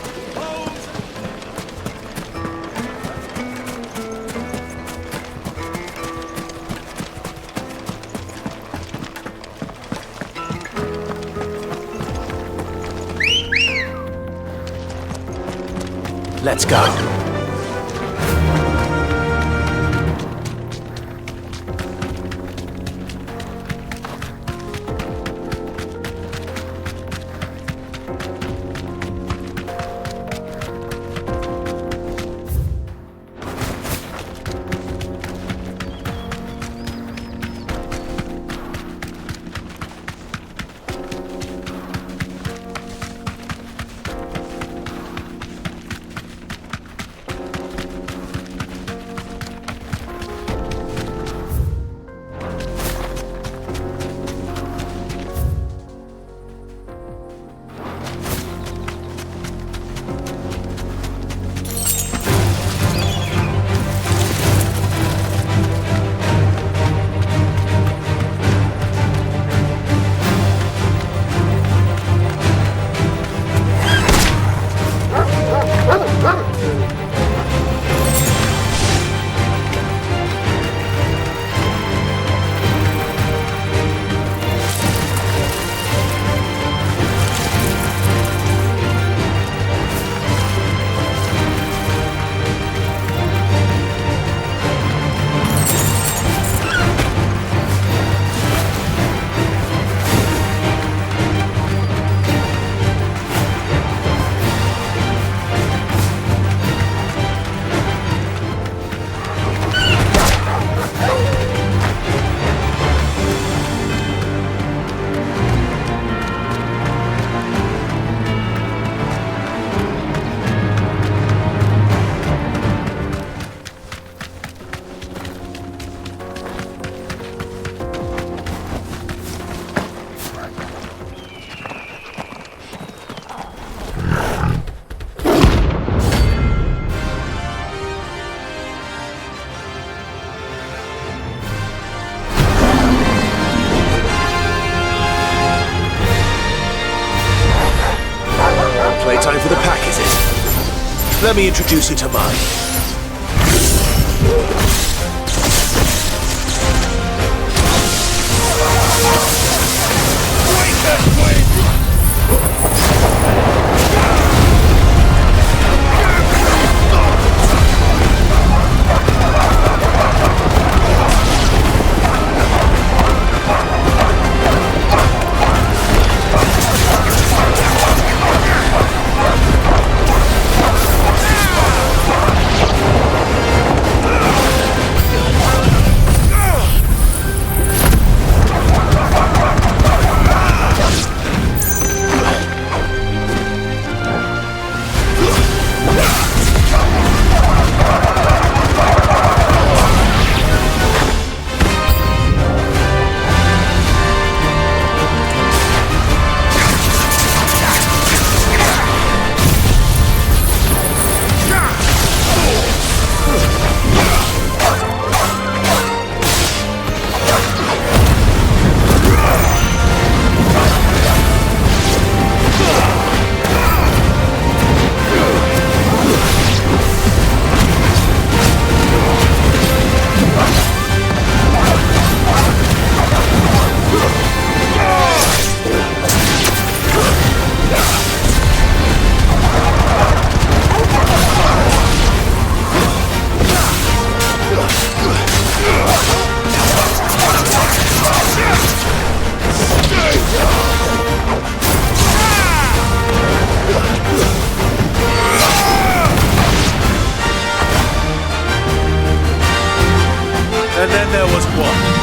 Let's go. Let me introduce you to mine. And then there was one.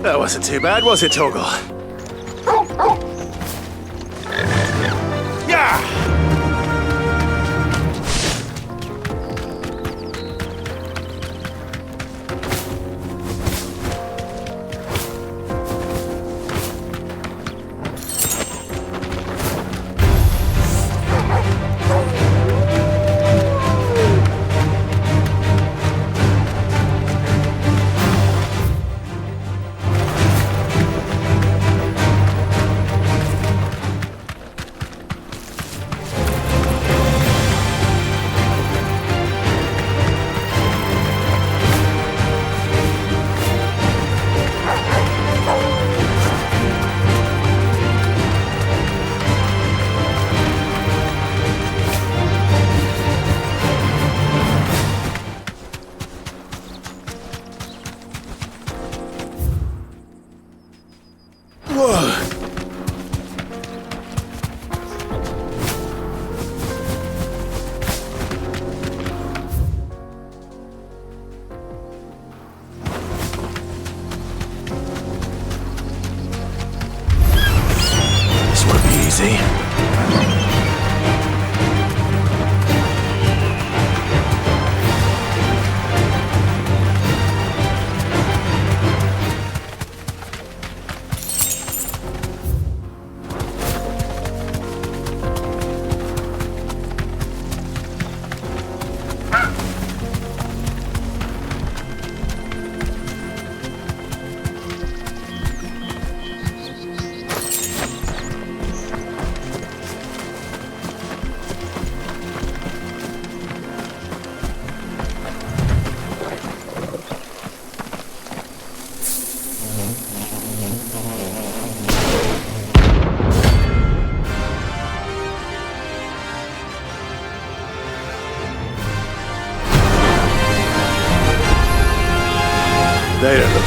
That wasn't too bad, was it, Torgal? Yeah!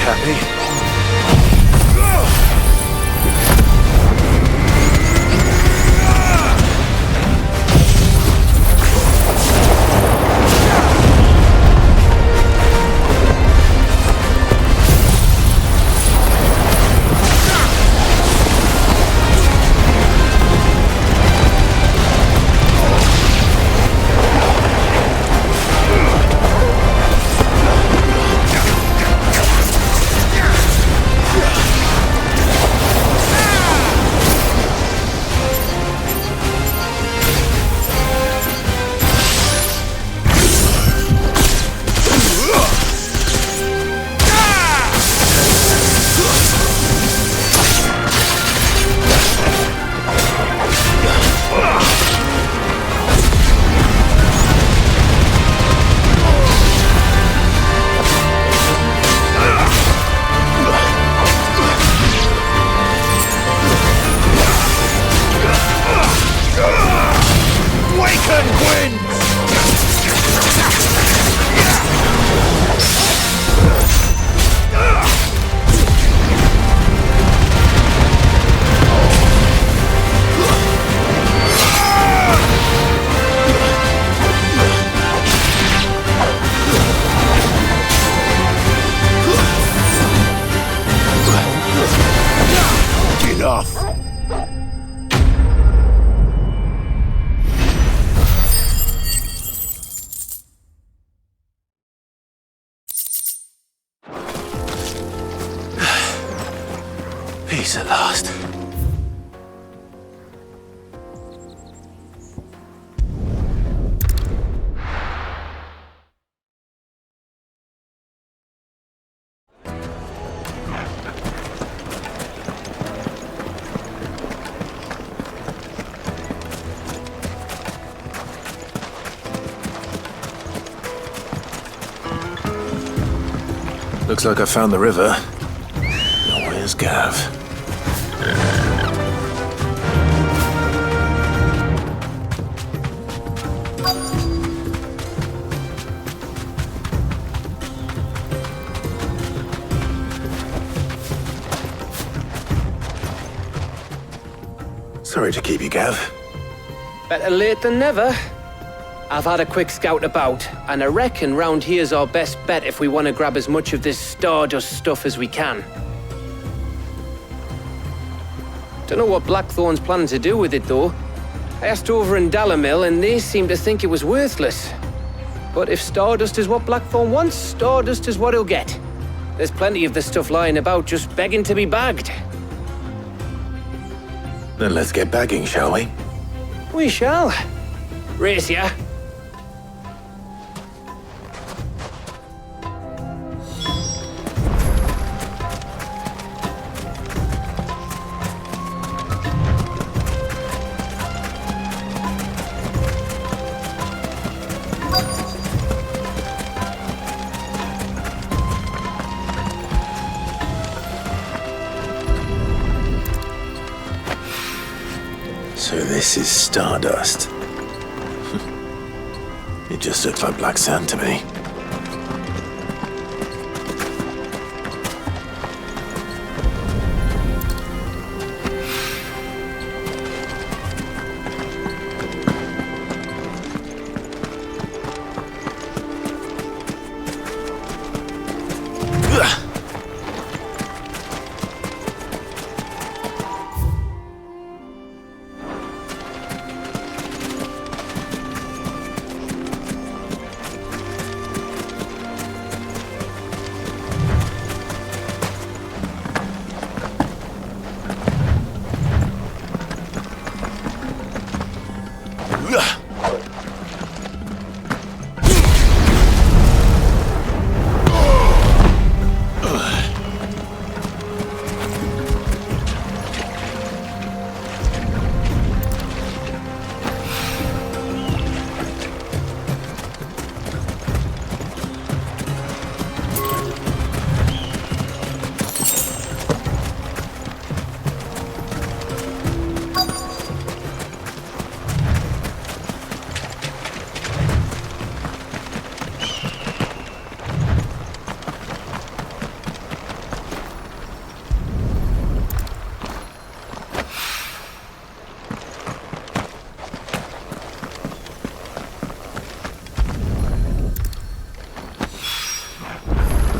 happy? Peace at last. Looks like I found the river. Now where's Gav? Sorry to keep you, Gav. Better late than never. I've had a quick scout about, and I reckon round here's our best bet if we want to grab as much of this Stardust stuff as we can. Don't know what Blackthorn's planning to do with it, though. I asked over in Dalamil, and they seem to think it was worthless. But if Stardust is what Blackthorn wants, Stardust is what he'll get. There's plenty of the stuff lying about just begging to be bagged. Then let's get bagging, shall we? We shall. Race ya. So this is Stardust. It just looks like black sand to me.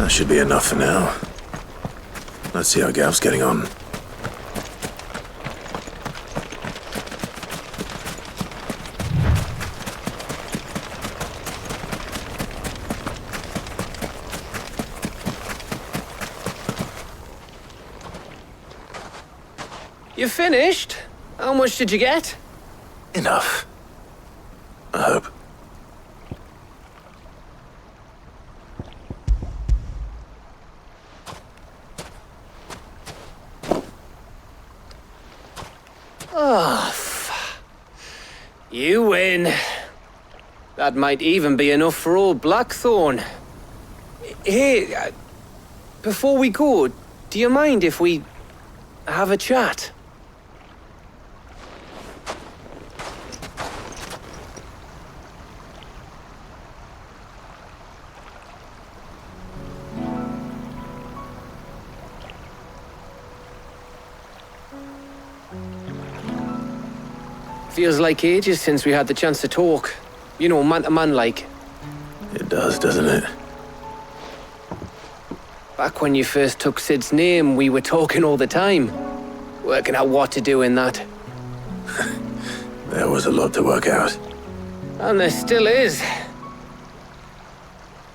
That should be enough for now. Let's see how Gav's getting on. You finished? How much did you get? Enough. I hope. Oh, you win. That might even be enough for old Blackthorn. Hey, before we go, do you mind if we have a chat? Feels like ages since we had the chance to talk. You know, man to man like. It does, doesn't it? Back when you first took Cid's name, we were talking all the time. Working out what to do in that. There was a lot to work out. And there still is.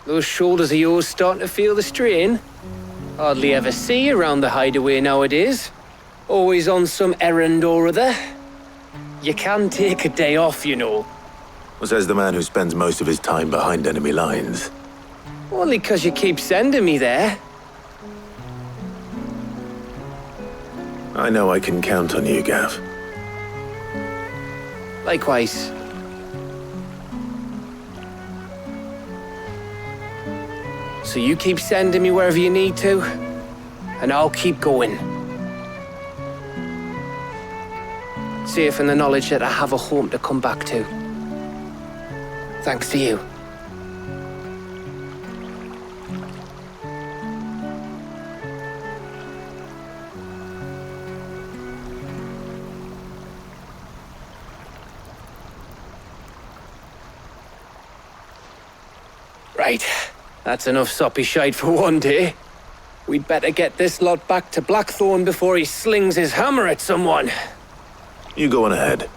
Those shoulders of yours starting to feel the strain. Hardly ever see you around the Hideaway nowadays. Always on some errand or other. You can take a day off, you know. Says the man who spends most of his time behind enemy lines. Only 'cause you keep sending me there. I know I can count on you, Gav. Likewise. So you keep sending me wherever you need to, and I'll keep going. Safe in the knowledge that I have a home to come back to. Thanks to you. Right, that's enough soppy shite for one day. We'd better get this lot back to Blackthorn before he slings his hammer at someone. You go on ahead.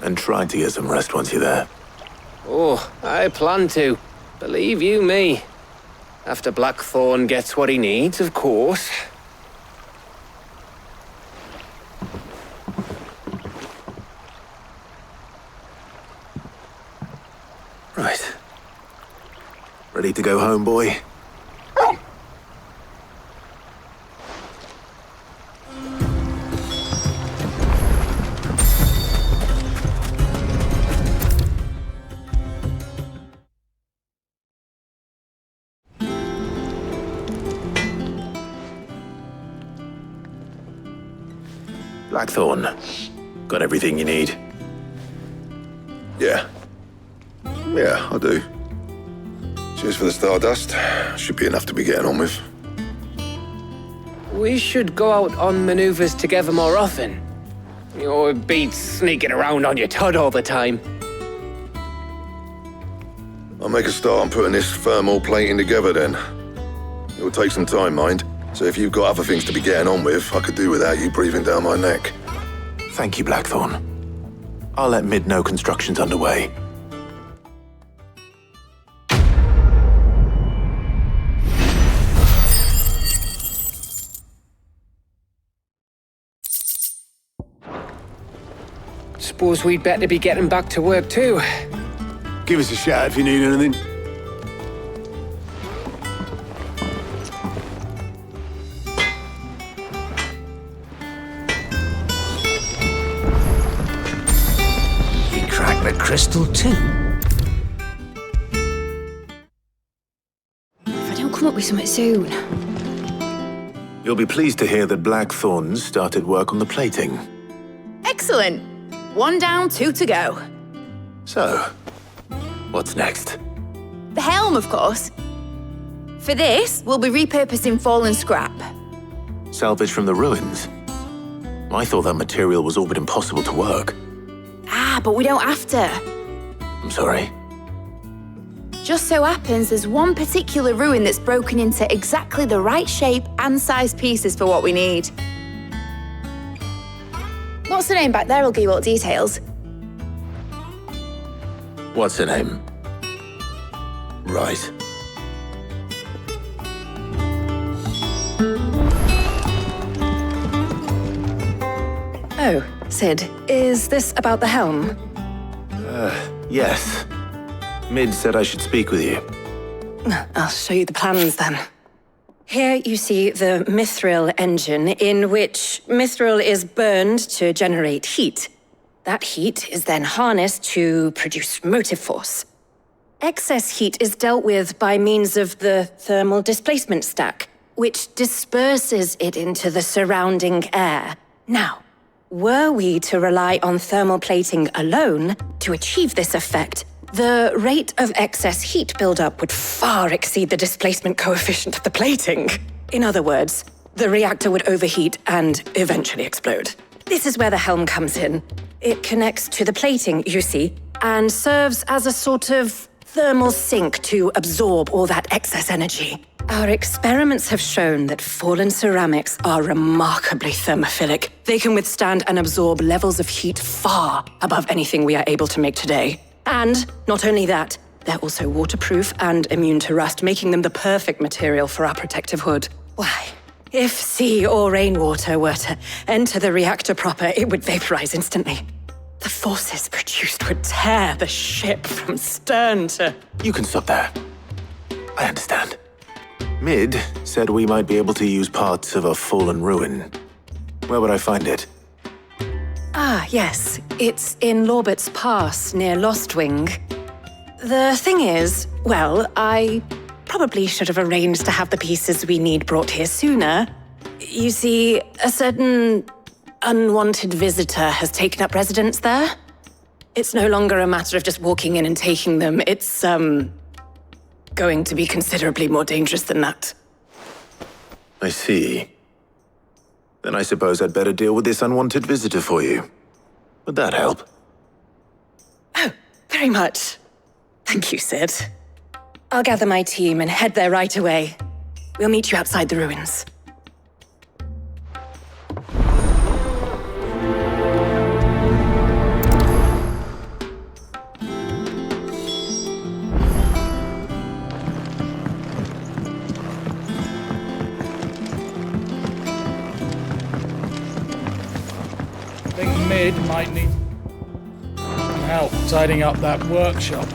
And try to get some rest once you're there. Oh, I plan to. Believe you me. After Blackthorn gets what he needs, of course. Right. Ready to go home, boy? Blackthorn, got everything you need? Yeah. Yeah, I do. Cheers for the Stardust. Should be enough to be getting on with. We should go out on maneuvers together more often. You know, it beats sneaking around on your Todd all the time. I'll make a start on putting this thermal plating together then. It will take some time, mind. So if you've got other things to be getting on with, I could do without you breathing down my neck. Thank you, Blackthorn. I'll let Mid know construction's underway. Suppose we'd better be getting back to work too. Give us a shout if you need anything. The crystal too? If I don't come up with something soon. You'll be pleased to hear that Blackthorn started work on the plating. Excellent. 1 down, 2 to go. So, what's next? The helm, of course. For this, we'll be repurposing fallen scrap. Salvage from the ruins? I thought that material was all but impossible to work. Ah, but we don't have to. I'm sorry. Just so happens there's one particular ruin that's broken into exactly the right shape and size pieces for what we need. What's the name back there? I'll give you all the details. What's her name? Right. Oh, Cid, is this about the helm? Yes. Mid said I should speak with you. I'll show you the plans then. Here you see the mithril engine, in which mithril is burned to generate heat. That heat is then harnessed to produce motive force. Excess heat is dealt with by means of the thermal displacement stack, which disperses it into the surrounding air. Now, were we to rely on thermal plating alone to achieve this effect, the rate of excess heat buildup would far exceed the displacement coefficient of the plating. In other words, the reactor would overheat and eventually explode. This is where the helm comes in. It connects to the plating, you see, and serves as a sort of thermal sink to absorb all that excess energy. Our experiments have shown that fallen ceramics are remarkably thermophilic. They can withstand and absorb levels of heat far above anything we are able to make today. And not only that, they're also waterproof and immune to rust, making them the perfect material for our protective hood. Why, if sea or rainwater were to enter the reactor proper, it would vaporize instantly. The forces produced would tear the ship from stern to... You can stop there. I understand. Mid said we might be able to use parts of a fallen ruin. Where would I find it? Ah, yes. It's in Lorbert's Pass, near Lostwing. The thing is, well, I probably should have arranged to have the pieces we need brought here sooner. You see, a certain unwanted visitor has taken up residence there. It's no longer a matter of just walking in and taking them. It's, going to be considerably more dangerous than that. I see. Then I suppose I'd better deal with this unwanted visitor for you. Would that help? Oh, very much. Thank you, Cid. I'll gather my team and head there right away. We'll meet you outside the ruins. Mid might need some help tidying up that workshop.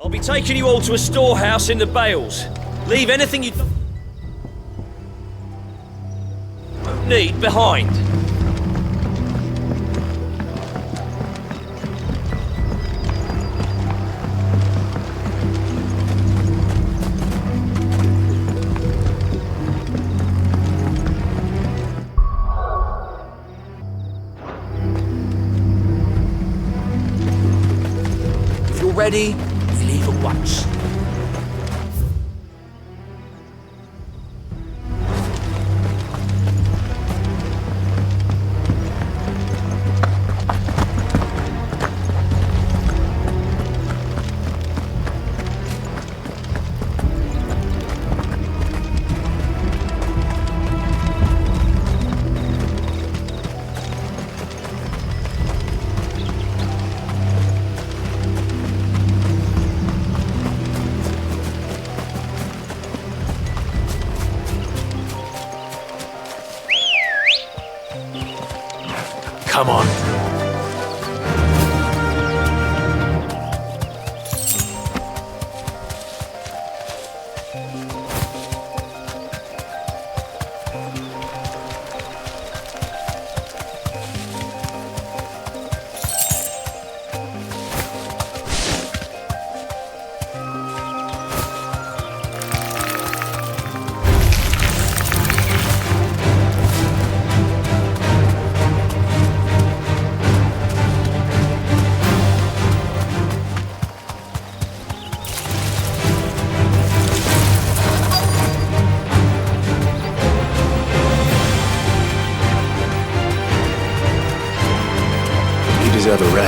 I'll be taking you all to a storehouse in the Bales. Leave anything you don't need behind. If you're ready, leave at once.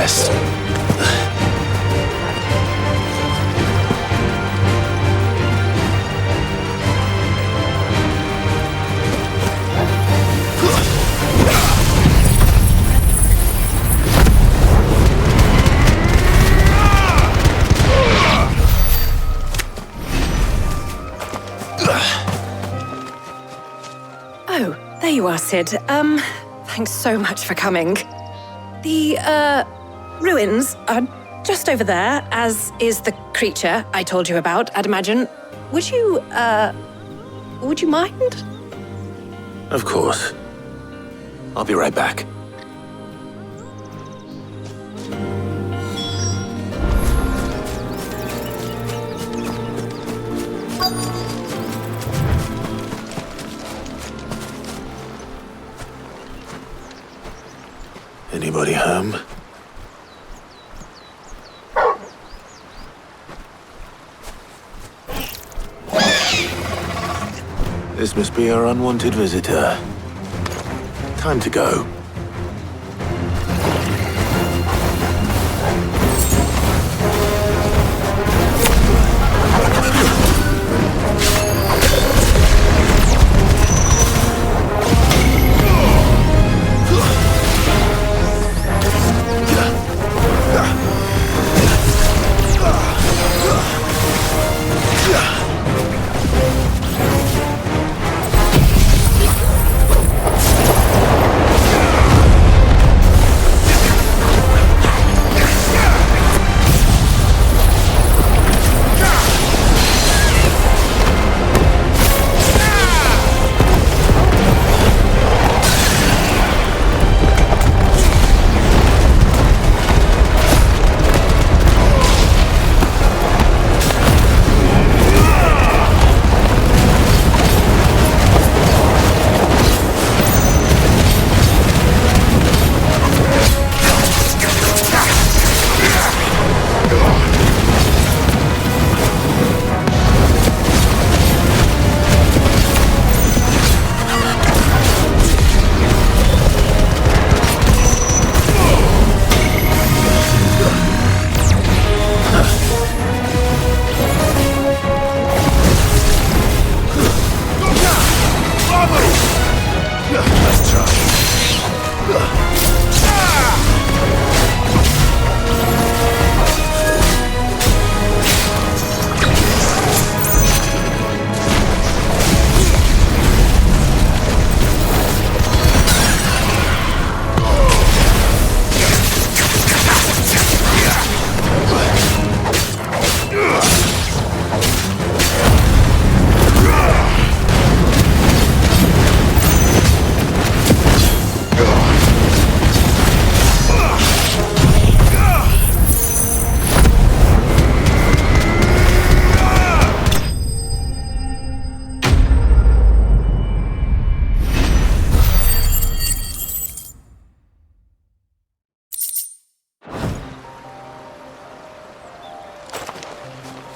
rest. Oh, there you are, Cid. Thanks so much for coming. The, ruins are just over there, as is the creature I told you about, I'd imagine. Would you mind? Of course. I'll be right back. Anybody home? This must be our unwanted visitor. Time to go.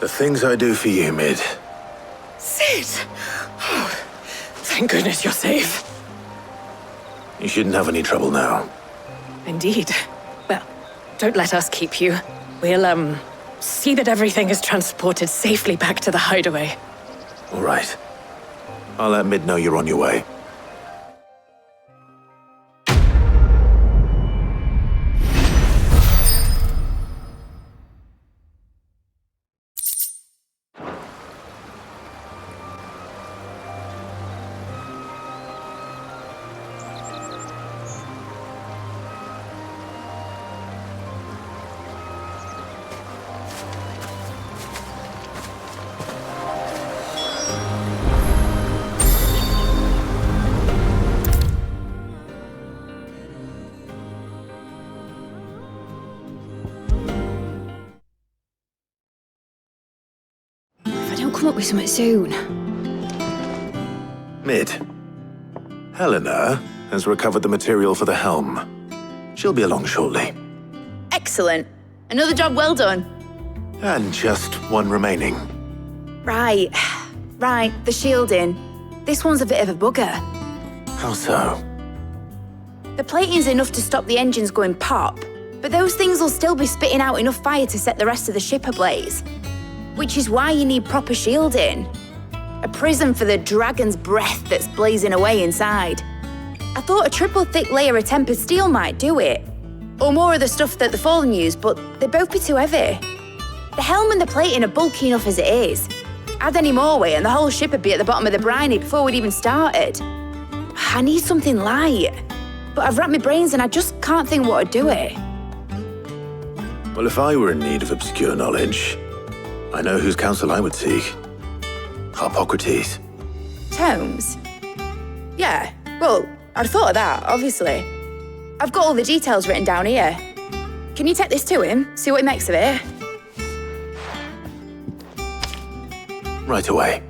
The things I do for you, Mid. Cid! Oh, thank goodness you're safe. You shouldn't have any trouble now. Indeed. Well, don't let us keep you. We'll, see that everything is transported safely back to the Hideaway. All right. I'll let Mid know you're on your way. Come up with something soon. Mid. Helena has recovered the material for the helm. She'll be along shortly. Excellent. Another job well done. And just one remaining. Right. The shielding. This one's a bit of a bugger. How so? The plating's enough to stop the engines going pop, But those things will still be spitting out enough fire to set the rest of the ship ablaze. Which is why you need proper shielding. A prison for the dragon's breath that's blazing away inside. I thought a triple thick layer of tempered steel might do it. Or more of the stuff that the Fallen use, but they'd both be too heavy. The helm and the plating are bulky enough as it is. Add any more weight and the whole ship would be at the bottom of the briny before we'd even started. I need something light. But I've racked my brains and I just can't think what would do it. Well, if I were in need of obscure knowledge, I know whose counsel I would seek. Harpocrates. Tomes? Yeah, well, I'd thought of that, obviously. I've got all the details written down here. Can you take this to him, see what he makes of it? Right away.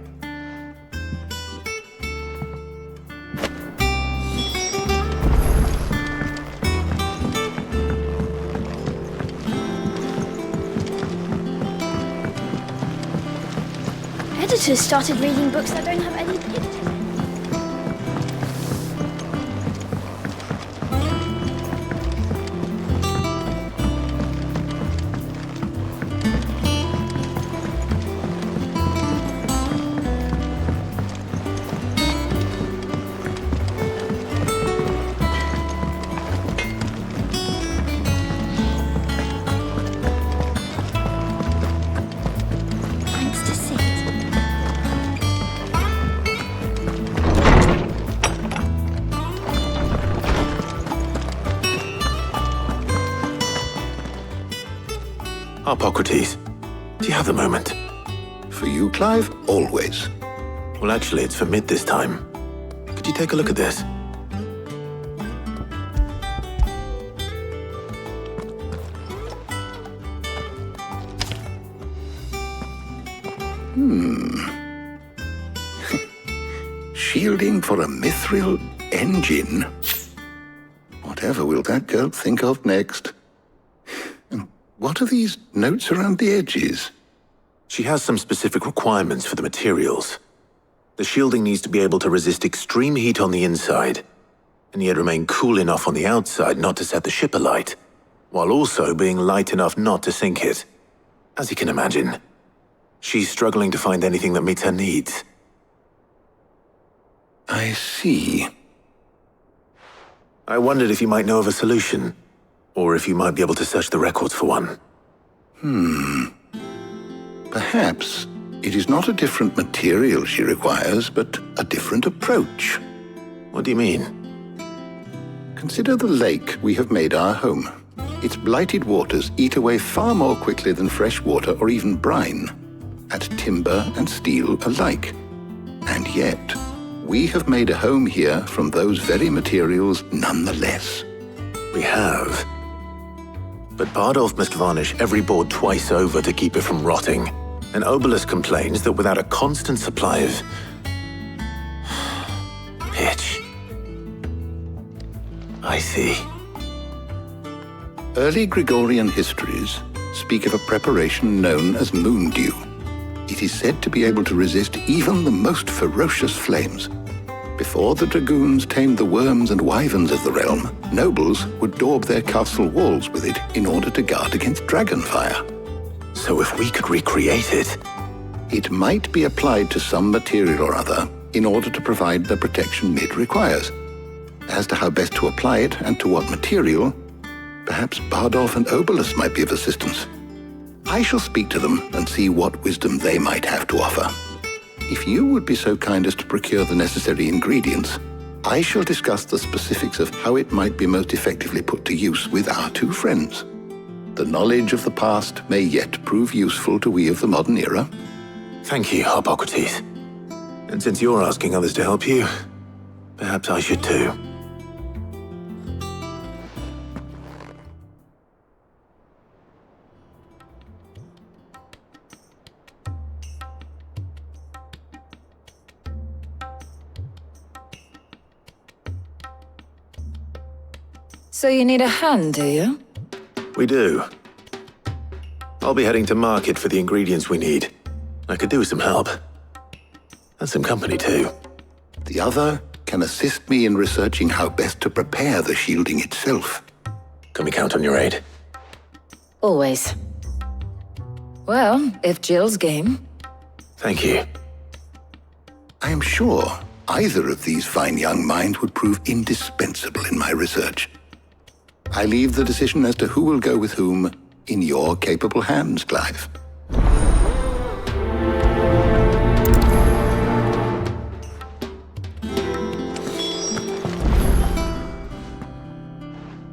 Editors started reading books that don't have any pictures. Harpocrates, do you have a moment? For you, Clive, always. Well, actually, it's for mid this time. Could you take a look at this? Shielding for a mithril engine? Whatever will that girl think of next? What are these notes around the edges? She has some specific requirements for the materials. The shielding needs to be able to resist extreme heat on the inside, and yet remain cool enough on the outside not to set the ship alight, while also being light enough not to sink it. As you can imagine, she's struggling to find anything that meets her needs. I see. I wondered if you might know of a solution, or if you might be able to search the records for one. Perhaps it is not a different material she requires, but a different approach. What do you mean? Consider the lake we have made our home. Its blighted waters eat away far more quickly than fresh water or even brine, at timber and steel alike. And yet, we have made a home here from those very materials nonetheless. We have. But Bardolph must varnish every board twice over to keep it from rotting. And Obelus complains that without a constant supply of pitch. I see. Early Gregorian histories speak of a preparation known as moon dew. It is said to be able to resist even the most ferocious flames. Before the dragoons tamed the worms and wyverns of the realm, nobles would daub their castle walls with it in order to guard against dragon fire. So if we could recreate it... It might be applied to some material or other in order to provide the protection Mid requires. As to how best to apply it and to what material, perhaps Bardolph and Obelus might be of assistance. I shall speak to them and see what wisdom they might have to offer. If you would be so kind as to procure the necessary ingredients, I shall discuss the specifics of how it might be most effectively put to use with our two friends. The knowledge of the past may yet prove useful to we of the modern era. Thank you, Harpocrates. And since you're asking others to help you, perhaps I should too. So you need a hand, do you? We do. I'll be heading to market for the ingredients we need. I could do with some help. And some company, too. The other can assist me in researching how best to prepare the shielding itself. Can we count on your aid? Always. Well, if Jill's game. Thank you. I am sure either of these fine young minds would prove indispensable in my research. I leave the decision as to who will go with whom in your capable hands, Clive.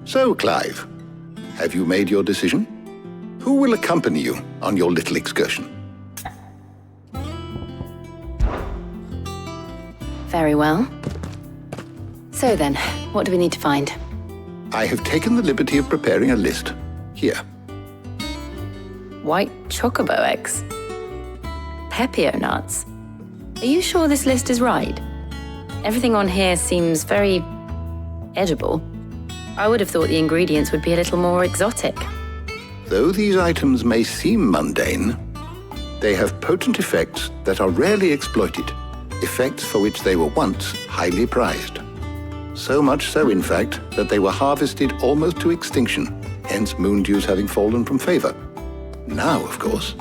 So, Clive, have you made your decision? Who will accompany you on your little excursion? Very well. So then, what do we need to find? I have taken the liberty of preparing a list. Here. White chocobo eggs. Pepio nuts. Are you sure this list is right? Everything on here seems very edible. I would have thought the ingredients would be a little more exotic. Though these items may seem mundane, they have potent effects that are rarely exploited, effects for which they were once highly prized. So much so, in fact, that they were harvested almost to extinction, hence moon dews having fallen from favor. Now, of course,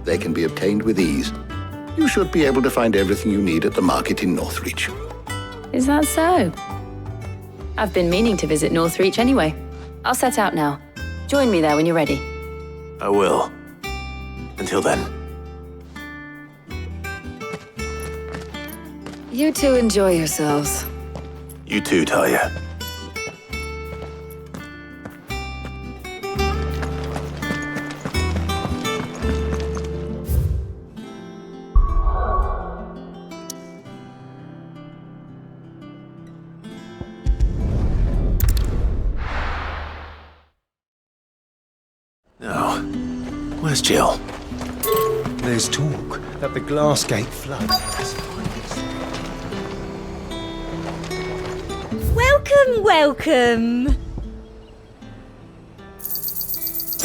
they can be obtained with ease. You should be able to find everything you need at the market in Northreach. Is that so? I've been meaning to visit Northreach anyway. I'll set out now. Join me there when you're ready. I will. Until then. You two enjoy yourselves. You too, Talia. Now, where's Jill? There's talk that the Glass Gate flood has Welcome, welcome.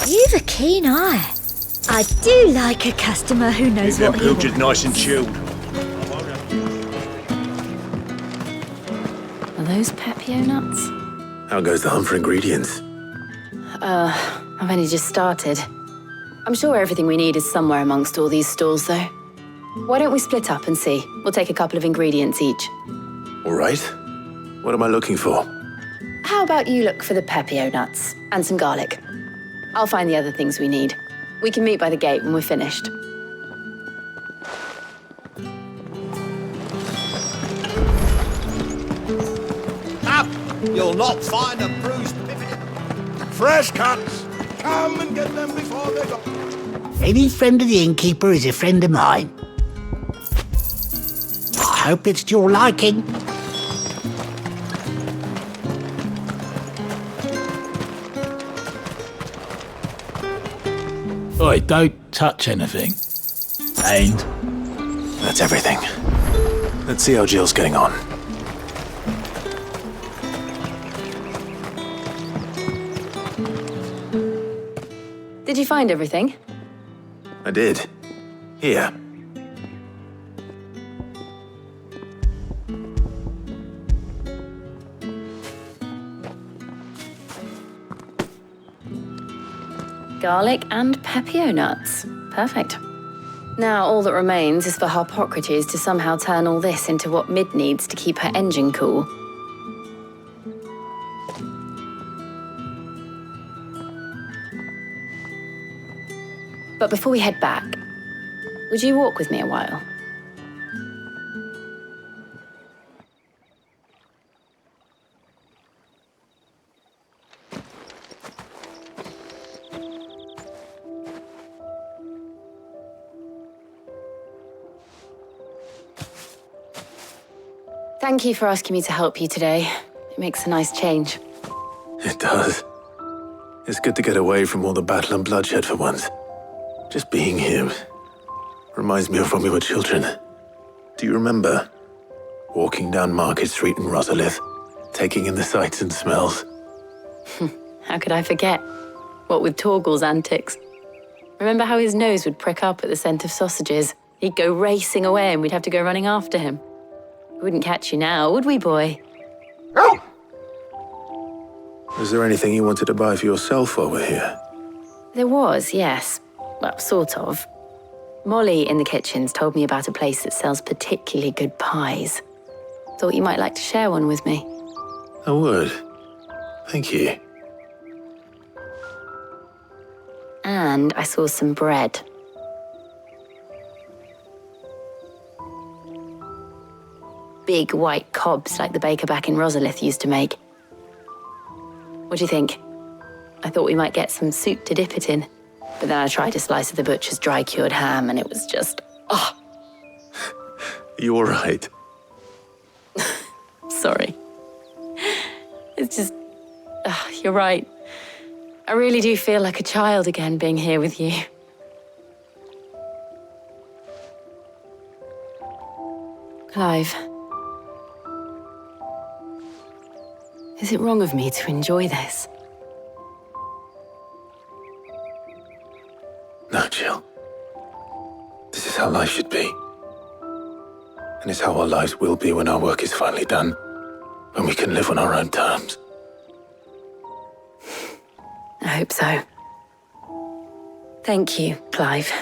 You've a keen eye. I do like a customer who knows Keep what them he pilchards wants. nice and chilled. Are those Pepio nuts? How goes the hunt for ingredients? I've only just started. I'm sure everything we need is somewhere amongst all these stalls, though. Why don't we split up and see? We'll take a couple of ingredients each. All right. What am I looking for? How about you look for the Pepio nuts and some garlic? I'll find the other things we need. We can meet by the gate when we're finished. Up! You'll not find a bruised pippin. Fresh cuts! Come and get them before they go. Any friend of the innkeeper is a friend of mine. I hope it's to your liking. Oi, don't touch anything. And? That's everything. Let's see how Jill's getting on. Did you find everything? I did. Here. Garlic and Pepio nuts. Perfect. Now all that remains is for Harpocrates to somehow turn all this into what Mid needs to keep her engine cool. But before we head back, would you walk with me a while? Thank you for asking me to help you today. It makes a nice change. It does. It's good to get away from all the battle and bloodshed for once. Just being here reminds me of when we were children. Do you remember? Walking down Market Street in Rosalith, taking in the sights and smells. How could I forget? What with Torgal's antics. Remember how his nose would prick up at the scent of sausages? He'd go racing away and we'd have to go running after him. We wouldn't catch you now, would we, boy? Was there anything you wanted to buy for yourself while we're here? There was, yes. Well, sort of. Molly in the kitchens told me about a place that sells particularly good pies. Thought you might like to share one with me. I would. Thank you. And I saw some bread. Big white cobs like the baker back in Rosalith used to make. What do you think? I thought we might get some soup to dip it in. But then I tried a slice of the butcher's dry-cured ham and it was just, oh. You all right? Sorry. It's just, you're right. I really do feel like a child again being here with you. Clive. Is it wrong of me to enjoy this? No, Jill. This is how life should be. And it's how our lives will be when our work is finally done. When we can live on our own terms. I hope so. Thank you, Clive.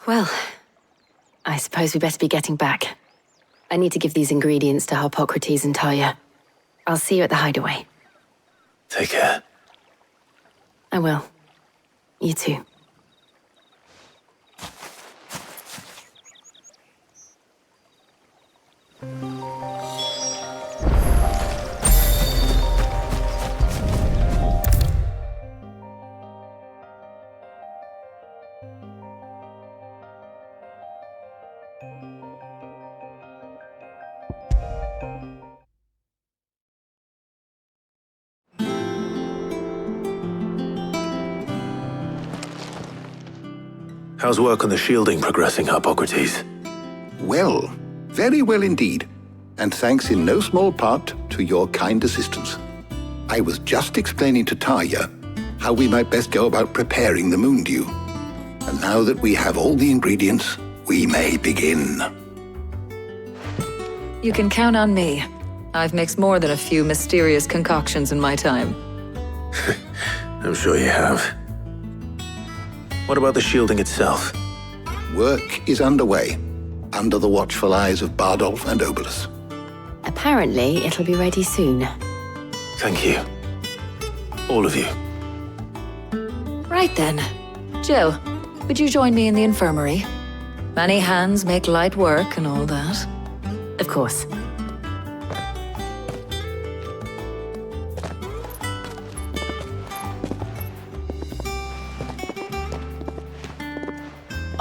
Well, I suppose we better be getting back. I need to give these ingredients to Hippocrates and Talia. I'll see you at the Hideaway. Take care. I will. You too. How's work on the shielding progressing, Hippocrates? Well, very well indeed. And thanks in no small part to your kind assistance. I was just explaining to Talia how we might best go about preparing the moon dew. And now that we have all the ingredients, we may begin. You can count on me. I've mixed more than a few mysterious concoctions in my time. I'm sure you have. What about the shielding itself? Work is underway, under the watchful eyes of Bardolph and Obolus. Apparently, it'll be ready soon. Thank you. All of you. Right then. Jill, would you join me in the infirmary? Many hands make light work and all that. Of course.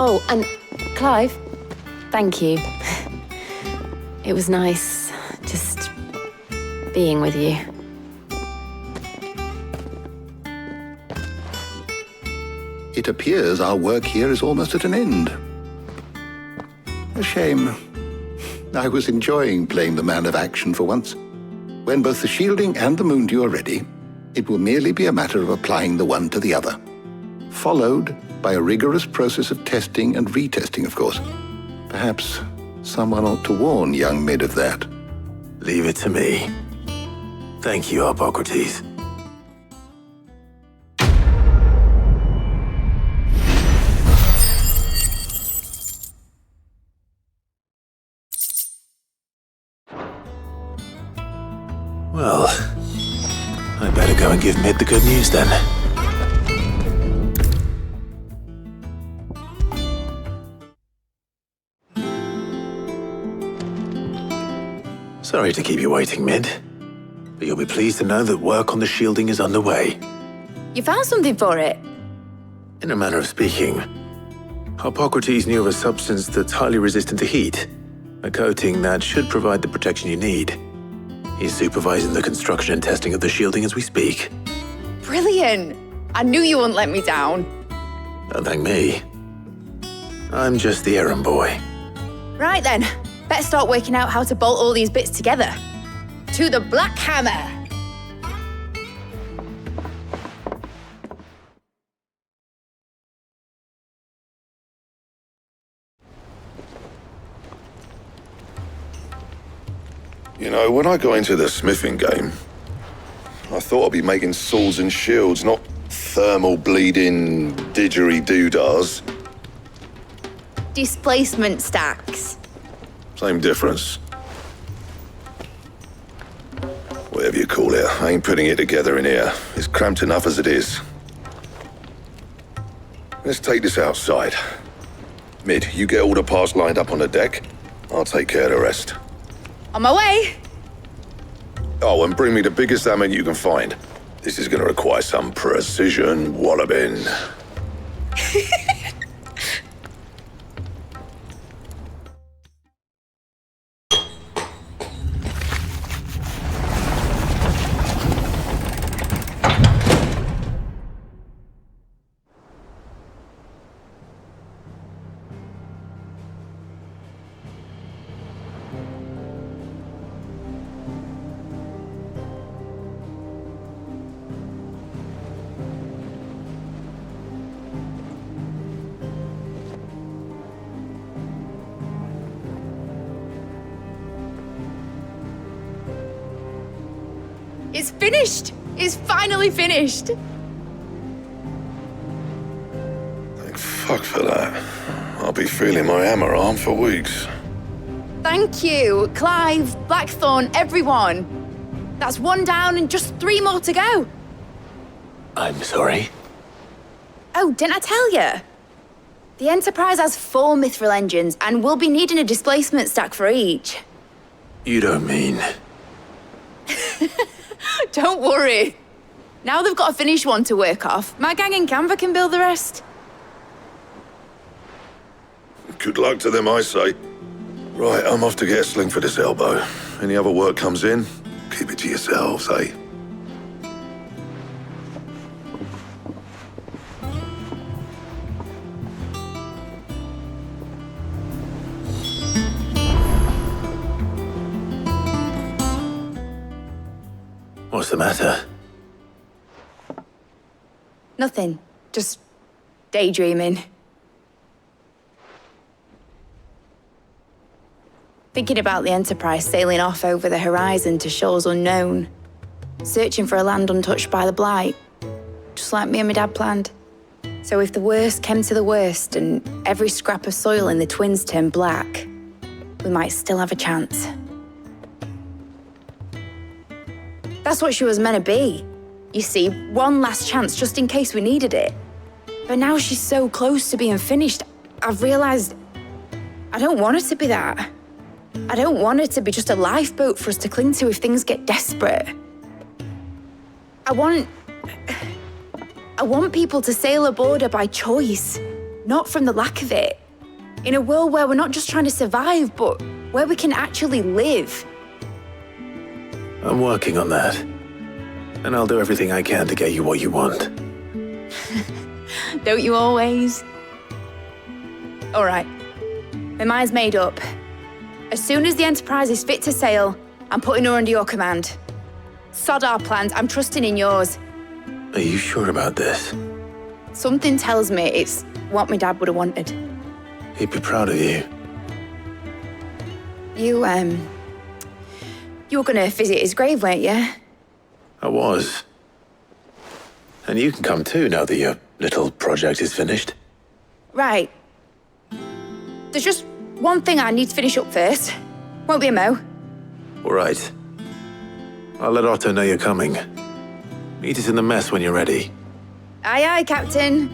Oh, and Clive, thank you. It was nice just being with you. It appears our work here is almost at an end. A shame. I was enjoying playing the man of action for once. When both the shielding and the moon dew are ready, it will merely be a matter of applying the one to the other. Followed by a rigorous process of testing and retesting, of course. Perhaps someone ought to warn young Mid of that. Leave it to me. Thank you, Hippocrates. Well, I better go and give Mid the good news then. Sorry to keep you waiting, Mid, but you'll be pleased to know that work on the shielding is underway. You found something for it? In a manner of speaking, Hippocrates knew of a substance that's highly resistant to heat, a coating that should provide the protection you need. He's supervising the construction and testing of the shielding as we speak. Brilliant! I knew you wouldn't let me down. Don't thank me. I'm just the errand boy. Right then, better start working out how to bolt all these bits together. to the Black Hammer. You know, when I got into the smithing game, I thought I'd be making swords and shields, not thermal bleeding didgeridoo-dahs. Displacement stacks. Same difference. Whatever you call it, I ain't putting it together in here. It's cramped enough as it is. Let's take this outside. Mid, you get all the parts lined up on the deck. I'll take care of the rest. On my way. Oh, and bring me the biggest hammer you can find. This is gonna require some precision walloping. It's finished! It's finally finished! Thank fuck for that. I'll be feeling my hammer arm for weeks. Thank you, Clive, Blackthorn, everyone. That's one down and just 3 more to go. I'm sorry. Oh, didn't I tell you? The Enterprise has 4 mithril engines and we'll be needing a displacement stack for each. You don't mean... Don't worry. Now they've got a finished one to work off, my gang in Canva can build the rest. Good luck to them, I say. Right, I'm off to get a sling for this elbow. Any other work comes in, keep it to yourselves, eh? What's the matter? Nothing. Just daydreaming. Thinking about the Enterprise sailing off over the horizon to shores unknown. Searching for a land untouched by the Blight. Just like me and my dad planned. So if the worst came to the worst and every scrap of soil in the Twins turned black, we might still have a chance. That's what she was meant to be. You see, one last chance just in case we needed it. But now she's so close to being finished, I've realized I don't want her to be that. I don't want her to be just a lifeboat for us to cling to if things get desperate. I want people to sail aboard her by choice, not from the lack of it. In a world where we're not just trying to survive, but where we can actually live. I'm working on that. And I'll do everything I can to get you what you want. Don't you always? All right. My mind's made up. As soon as the Enterprise is fit to sail, I'm putting her under your command. Sod our plans, I'm trusting in yours. Are you sure about this? Something tells me it's what my dad would have wanted. He'd be proud of you. You were gonna visit his grave, weren't you? I was. And you can come too now that your little project is finished. Right. There's just one thing I need to finish up first. Won't be a mo. All right. I'll let Otto know you're coming. Meet us in the mess when you're ready. Aye, aye, Captain.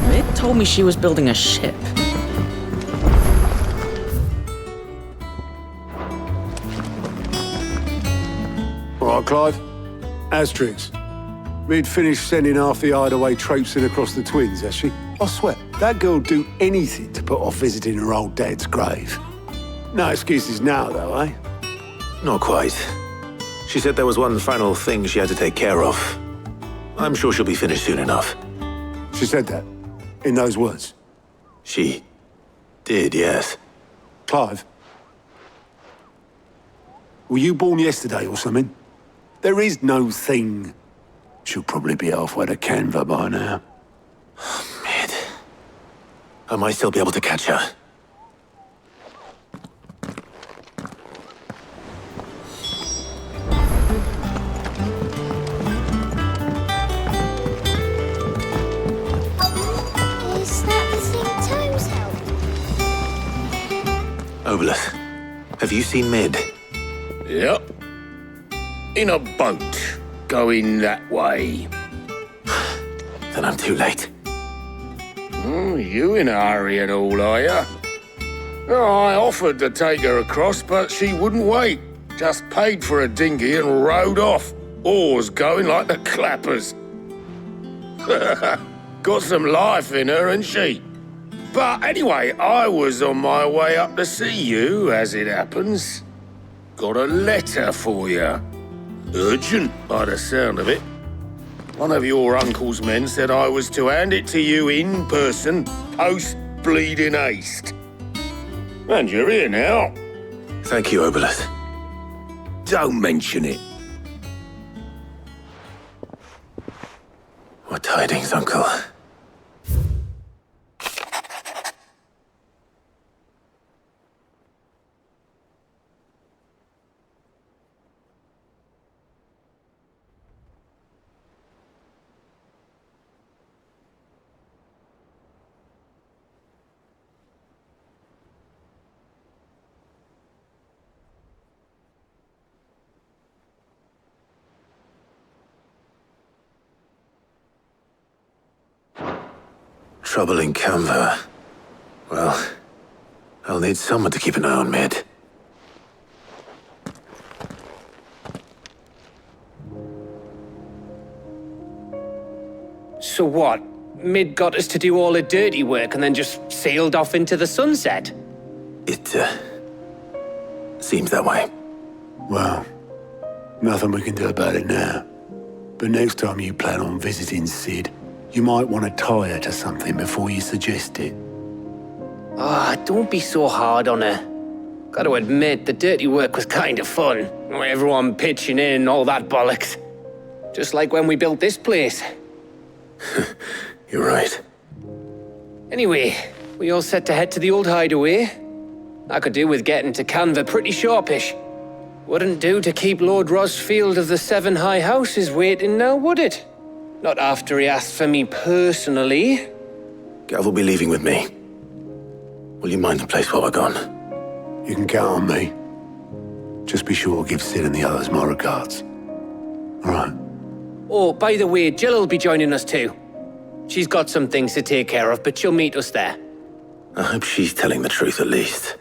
Mid told me she was building a ship. All right, Clive. Asterix. Mid finished sending half the Hideaway traipsing across the Twins, has she? I swear, that girl'd do anything to put off visiting her old dad's grave. No excuses now, though, eh? Not quite. She said there was one final thing she had to take care of. I'm sure she'll be finished soon enough. She said that? In those words? She did, yes. Clive? Were you born yesterday or something? There is no thing. She'll probably be halfway to Canva by now. Mid. I might still be able to catch her. Is that the thing Tomes helped? Obolus, have you seen Mid? Yep. In a boat, going that way. Then I'm too late. You in a hurry and all, are ya? Oh, I offered to take her across, but she wouldn't wait. Just paid for a dinghy and rowed off. Oars going like the clappers. Got some life in her, ain't she? But anyway, I was on my way up to see you, as it happens. Got a letter for you. Urgent, by the sound of it. One of your uncle's men said I was to hand it to you in person, post-bleeding haste. And you're here now. Thank you, Obolus. Don't mention it. What tidings, Uncle? Trouble in Canva. Well, I'll need someone to keep an eye on Mid. So what? Mid got us to do all the dirty work and then just sailed off into the sunset? It, seems that way. Well, nothing we can do about it now. But next time you plan on visiting Cid, you might want to tie her to something before you suggest it. Ah, don't be so hard on her. Gotta admit, the dirty work was kind of fun. Everyone pitching in and all that bollocks. Just like when we built this place. You're right. Anyway, we all set to head to the old hideaway. I could do with getting to Canva pretty sharpish. Wouldn't do to keep Lord Rosfield of the Seven High Houses waiting now, would it? Not after he asked for me personally. Gav will be leaving with me. Will you mind the place while we're gone? You can count on me. Just be sure to give Cid and the others my regards. All right. Oh, by the way, Jill will be joining us too. She's got some things to take care of, but she'll meet us there. I hope she's telling the truth at least.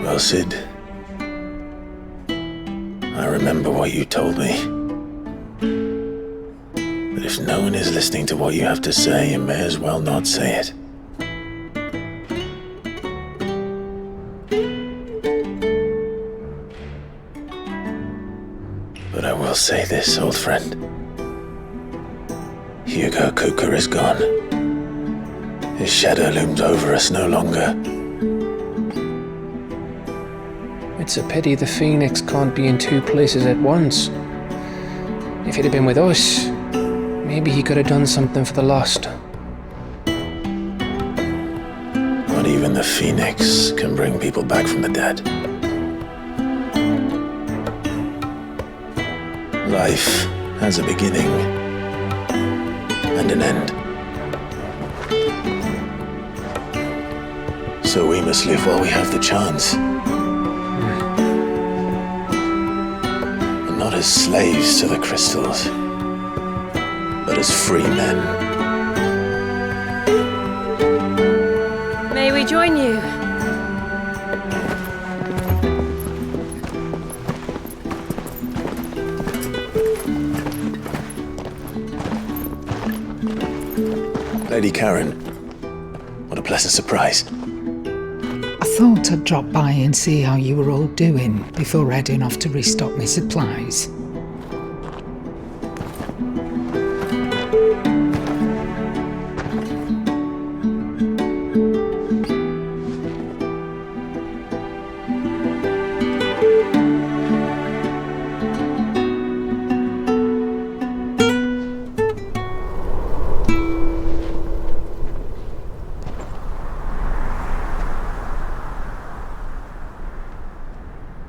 Well, Cid, I remember what you told me. That if no one is listening to what you have to say, you may as well not say it. But I will say this, old friend. Hugo Kupka is gone. His shadow looms over us no longer. It's a pity the Phoenix can't be in two places at once. If he'd have been with us, maybe he could have done something for the lost. Not even the Phoenix can bring people back from the dead. Life has a beginning and an end. So we must live while we have the chance. And not as slaves to the crystals, but as free men. May we join you? Lady Karen, what a pleasant surprise. I thought I'd drop by and see how you were all doing before heading off to restock my supplies.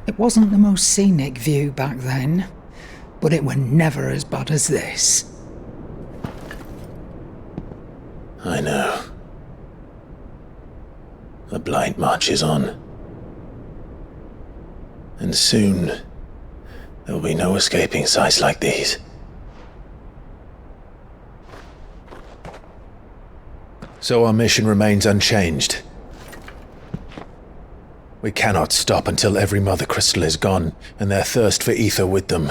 It wasn't the most scenic view back then, but it were never as bad as this. I know. The blight marches on. And soon, there'll be no escaping sights like these. So our mission remains unchanged. We cannot stop until every Mothercrystal is gone, and their thirst for ether with them.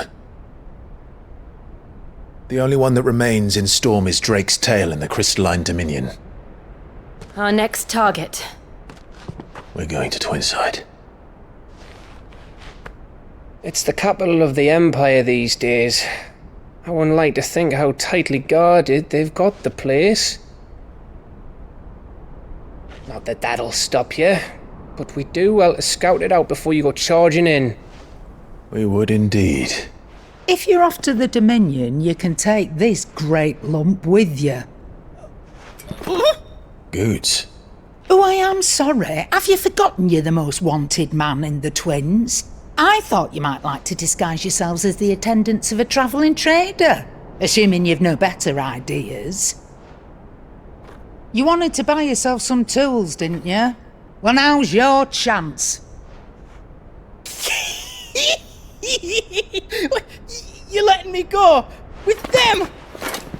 The only one that remains in Storm is Drake's tail in the Crystalline Dominion. Our next target. We're going to Twinside. It's the capital of the Empire these days. I wouldn't like to think how tightly guarded they've got the place. Not that that'll stop you, but we do well to scout it out before you go charging in. We would indeed. If you're off to the Dominion, you can take this great lump with you. Goods. Oh, I am sorry. Have you forgotten you're the most wanted man in the Twins? I thought you might like to disguise yourselves as the attendants of a travelling trader, assuming you've no better ideas. You wanted to buy yourself some tools, didn't you? Well, now's your chance. You're letting me go with them?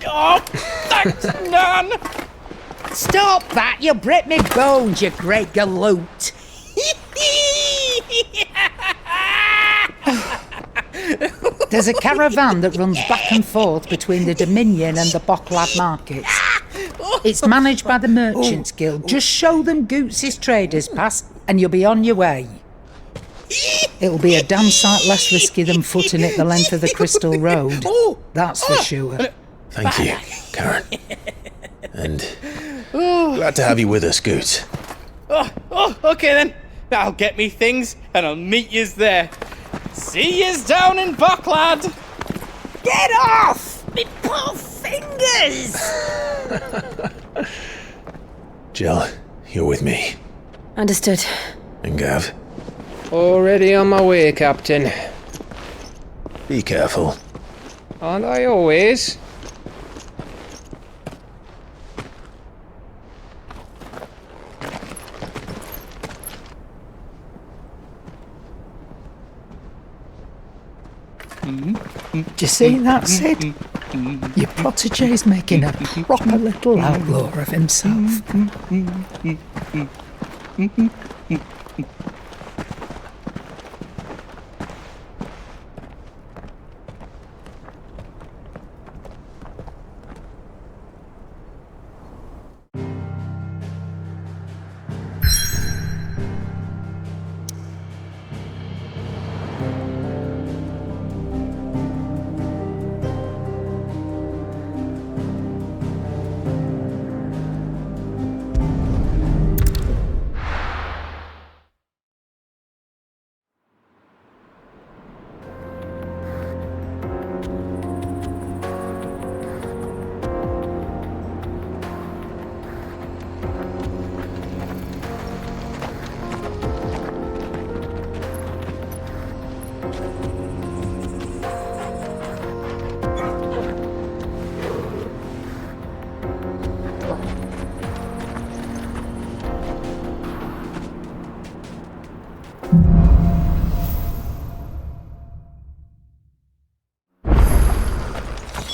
Oh, thanks, Nan. Stop that! You'll break me bones, you great galoot. There's a caravan that runs back and forth between the Dominion and the Bocklad markets. It's managed by the Merchants Guild. Just show them Goots' traders pass and you'll be on your way. It'll be a damn sight less risky than footing it the length of the Crystal Road. That's for sure. Thank you, Karen. And glad to have you with us, Goots. Okay then. I'll get me things and I'll meet yous there. See yous down in Bocklad. Get off! Me poor fingers! Jill, you're with me. Understood. And Gav? Already on my way, Captain. Be careful. Aren't I always? Do you see that, Sid? Your protege's making a proper little outlaw of himself.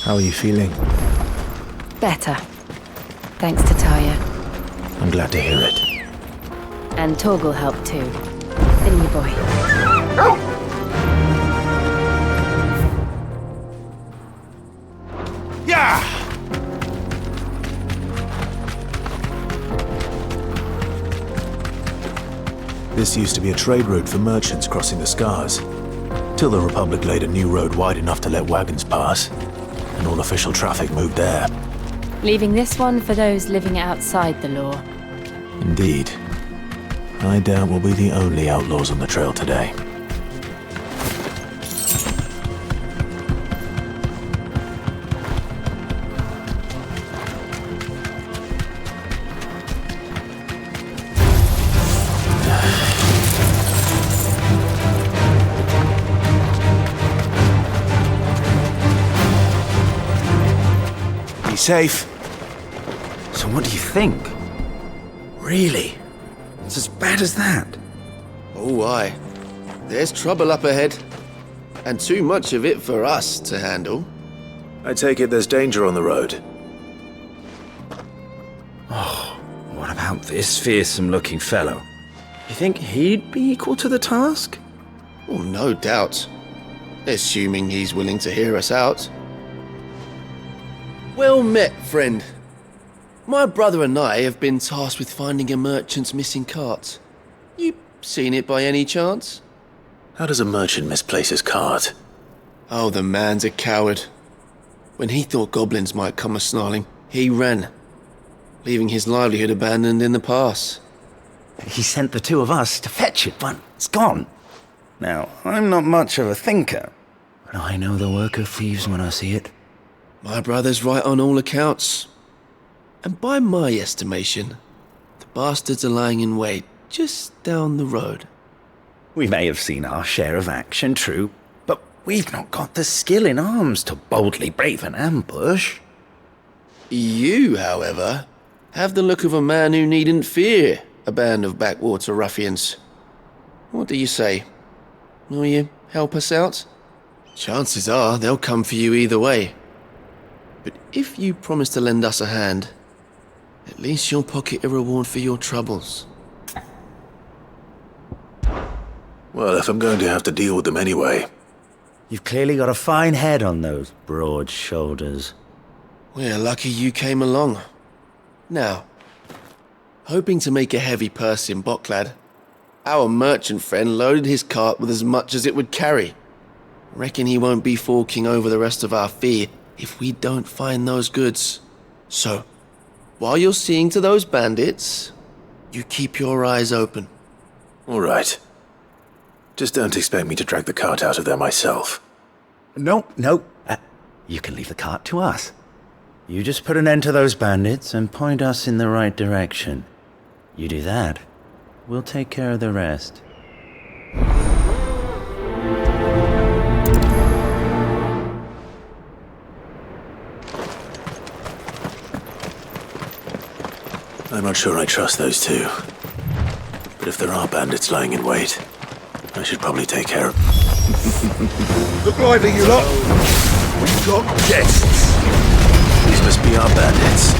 How are you feeling? Better. Thanks to Taya. I'm glad to hear it. And Torgal helped too. Didn't you, boy? Yeah! This used to be a trade route for merchants crossing the Scars, till the Republic laid a new road wide enough to let wagons pass, and all official traffic moved there. Leaving this one for those living outside the law. Indeed. I doubt we'll be the only outlaws on the trail today. Be safe. So what do you think? Really? It's as bad as that? Oh, aye. There's trouble up ahead. And too much of it for us to handle. I take it there's danger on the road. Oh, what about this fearsome-looking fellow? You think he'd be equal to the task? Well, no doubt. Assuming he's willing to hear us out. Well met, friend. My brother and I have been tasked with finding a merchant's missing cart. You seen it by any chance? How does a merchant misplace his cart? Oh, the man's a coward. When he thought goblins might come a-snarling, he ran, leaving his livelihood abandoned in the pass. He sent the two of us to fetch it, but it's gone. Now, I'm not much of a thinker, but I know the work of thieves when I see it. My brother's right on all accounts. And by my estimation, the bastards are lying in wait just down the road. We may have seen our share of action, true, but we've not got the skill in arms to boldly brave an ambush. You, however, have the look of a man who needn't fear a band of backwater ruffians. What do you say? Will you help us out? Chances are they'll come for you either way. But if you promise to lend us a hand, at least you'll pocket a reward for your troubles. Well, if I'm going to have to deal with them anyway. You've clearly got a fine head on those broad shoulders. We're lucky you came along. Now, hoping to make a heavy purse in Boklad, our merchant friend loaded his cart with as much as it would carry. Reckon he won't be forking over the rest of our fee if we don't find those goods. So, while you're seeing to those bandits, you keep your eyes open. All right. Just don't expect me to drag the cart out of there myself. No. You can leave the cart to us. You just put an end to those bandits and point us in the right direction. You do that, we'll take care of the rest. I'm not sure I trust those two. But if there are bandits lying in wait, I should probably take care of them. Look lively, you lot. We've got guests. These must be our bandits.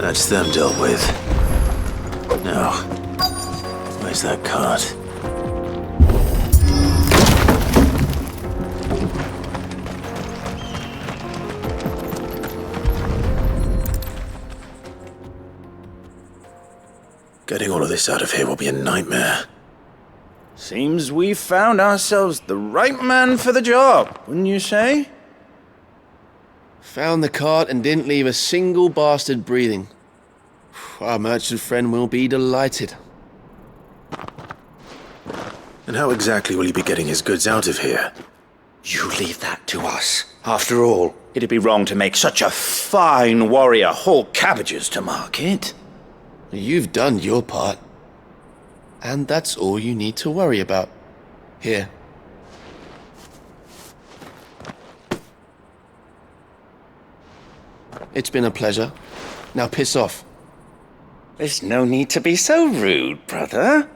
That's them dealt with. Now, where's that cart? Getting all of this out of here will be a nightmare. Seems we found ourselves the right man for the job, wouldn't you say? Found the cart and didn't leave a single bastard breathing. Our merchant friend will be delighted. And how exactly will he be getting his goods out of here? You leave that to us. After all, it'd be wrong to make such a fine warrior haul cabbages to market. You've done your part. And that's all you need to worry about. Here. It's been a pleasure. Now piss off. There's no need to be so rude, brother.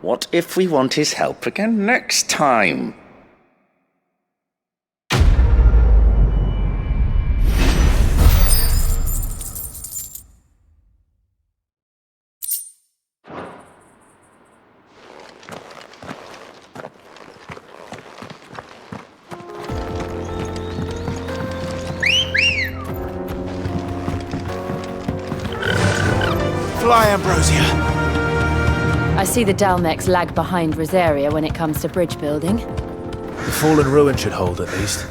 What if we want his help again next time? Fly, Ambrosia. I see the Dhalmeks lag behind Rosaria when it comes to bridge building. The fallen ruin should hold, at least.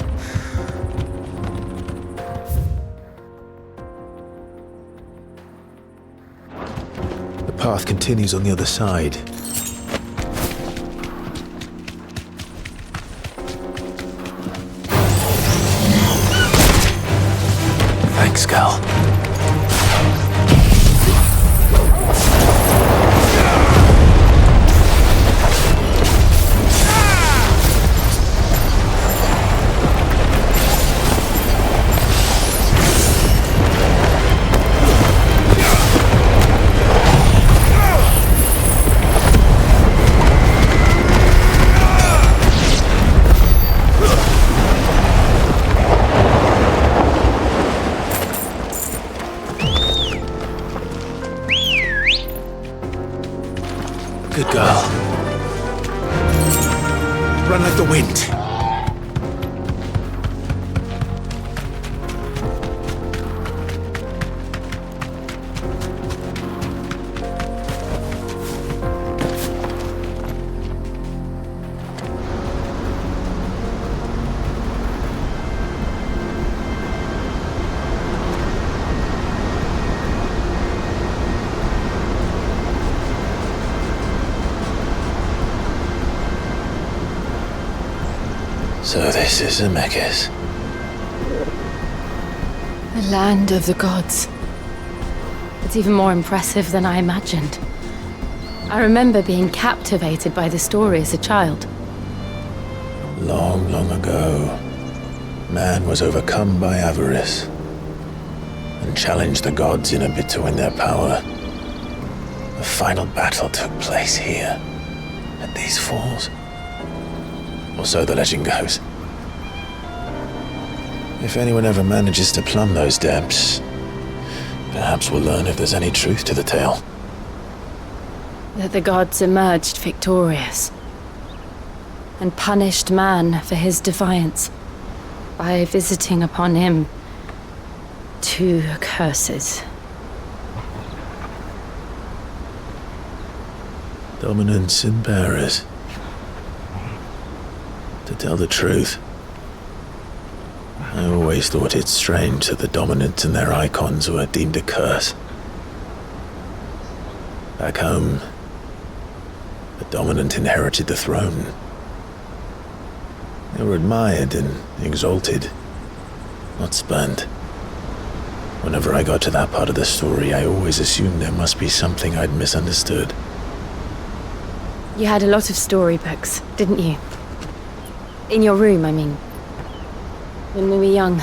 The path continues on the other side. Thanks, Gal. Good girl. Run like the wind. So this is Zemeckis. The land of the gods. It's even more impressive than I imagined. I remember being captivated by the story as a child. Long, long ago, man was overcome by avarice and challenged the gods in a bid to win their power. The final battle took place here, at these falls. Or so the legend goes. If anyone ever manages to plumb those depths, perhaps we'll learn if there's any truth to the tale. That the gods emerged victorious and punished man for his defiance by visiting upon him 2 curses. Dominance and bearers. To tell the truth, I always thought it strange that the dominant and their icons were deemed a curse. Back home, the dominant inherited the throne. They were admired and exalted, not spurned. Whenever I got to that part of the story, I always assumed there must be something I'd misunderstood. You had a lot of storybooks, didn't you? In your room, I mean. When we were young.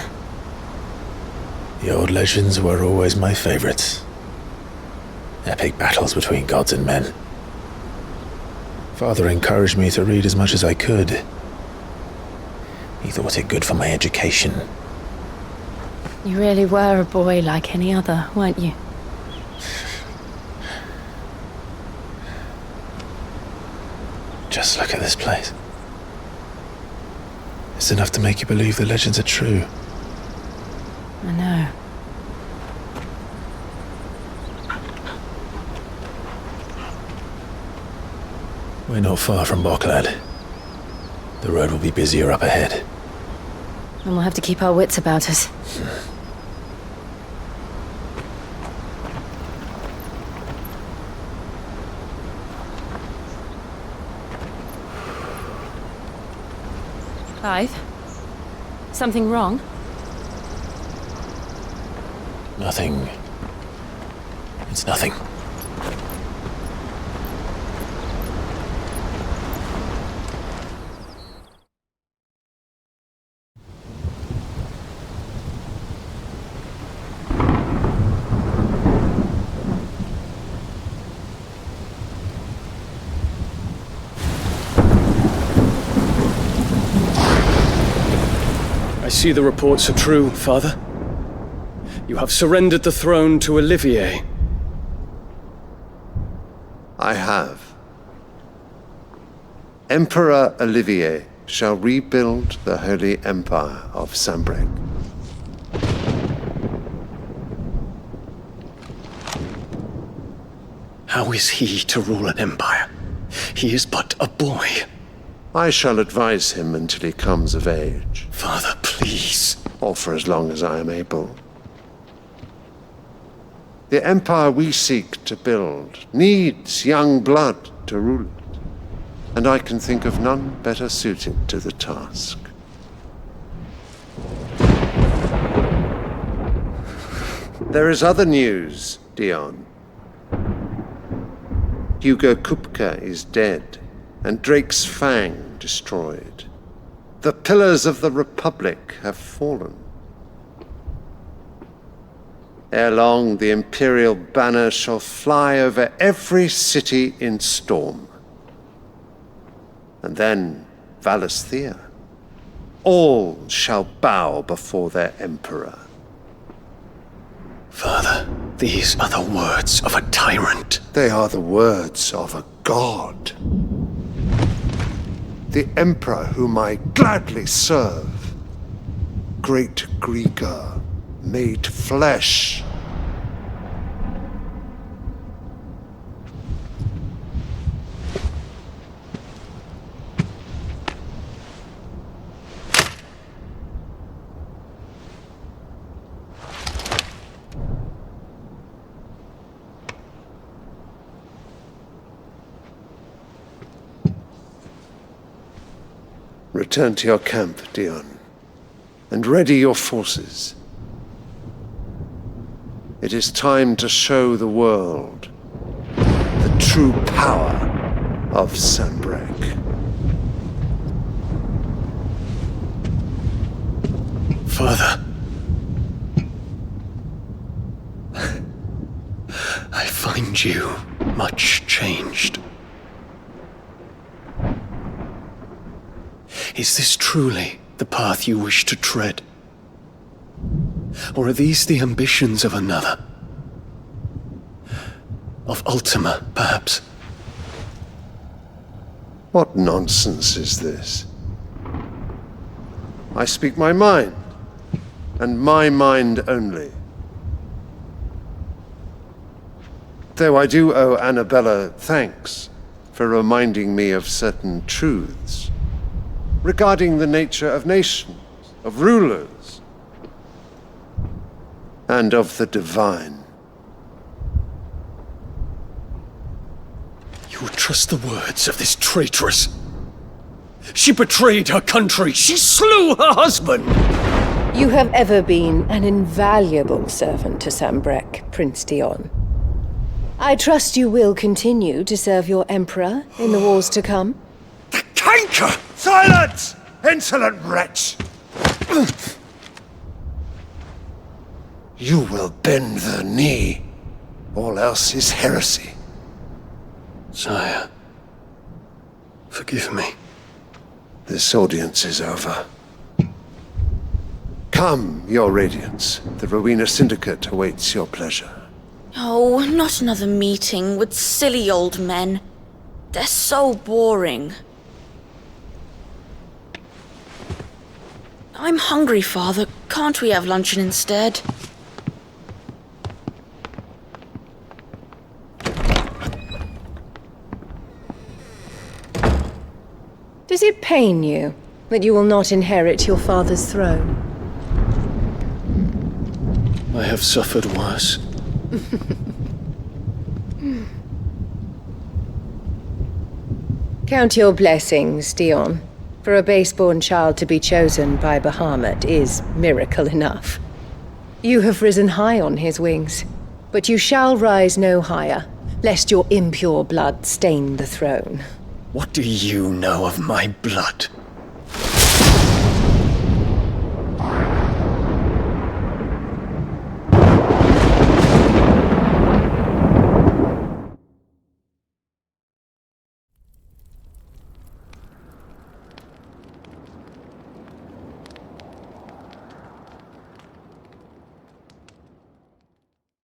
The old legends were always my favorites. Epic battles between gods and men. Father encouraged me to read as much as I could. He thought it good for my education. You really were a boy like any other, weren't you? Just look at this place. It's enough to make you believe the legends are true. I know. We're not far from Boklad. The road will be busier up ahead. And we'll have to keep our wits about us. Clive? Something wrong? Nothing. It's nothing. I see the reports are true, Father. You have surrendered the throne to Olivier. I have. Emperor Olivier shall rebuild the Holy Empire of Sambrec. How is he to rule an empire? He is but a boy. I shall advise him until he comes of age. Father, please. Or for as long as I am able. The empire we seek to build needs young blood to rule it, and I can think of none better suited to the task. There is other news, Dion. Hugo Kupka is dead, and Drake's Fang destroyed. The pillars of the Republic have fallen. Ere long, the Imperial banner shall fly over every city in storm. And then, Valisthea. All shall bow before their Emperor. Father, these are the words of a tyrant. They are the words of a god. The Emperor whom I gladly serve. Great Grieger, made flesh. Return to your camp, Dion, and ready your forces. It is time to show the world the true power of Sambrec. Father. I find you much changed. Is this truly the path you wish to tread? Or are these the ambitions of another? Of Ultima, perhaps? What nonsense is this? I speak my mind, and my mind only. Though I do owe Annabella thanks for reminding me of certain truths regarding the nature of nations, of rulers, and of the divine. You would trust the words of this traitress? She betrayed her country! She slew her husband! You have ever been an invaluable servant to Sambrec, Prince Dion. I trust you will continue to serve your Emperor in the wars to come. The canker! Silence! Insolent wretch! You will bend the knee. All else is heresy. Sire, forgive me. This audience is over. Come. Come, Your Radiance. The Rowena Syndicate awaits your pleasure. Oh, not another meeting with silly old men. They're so boring. I'm hungry, Father. Can't we have luncheon instead? Does it pain you that you will not inherit your father's throne? I have suffered worse. Count your blessings, Dion. For a base-born child to be chosen by Bahamut is miracle enough. You have risen high on his wings, but you shall rise no higher, lest your impure blood stain the throne. What do you know of my blood?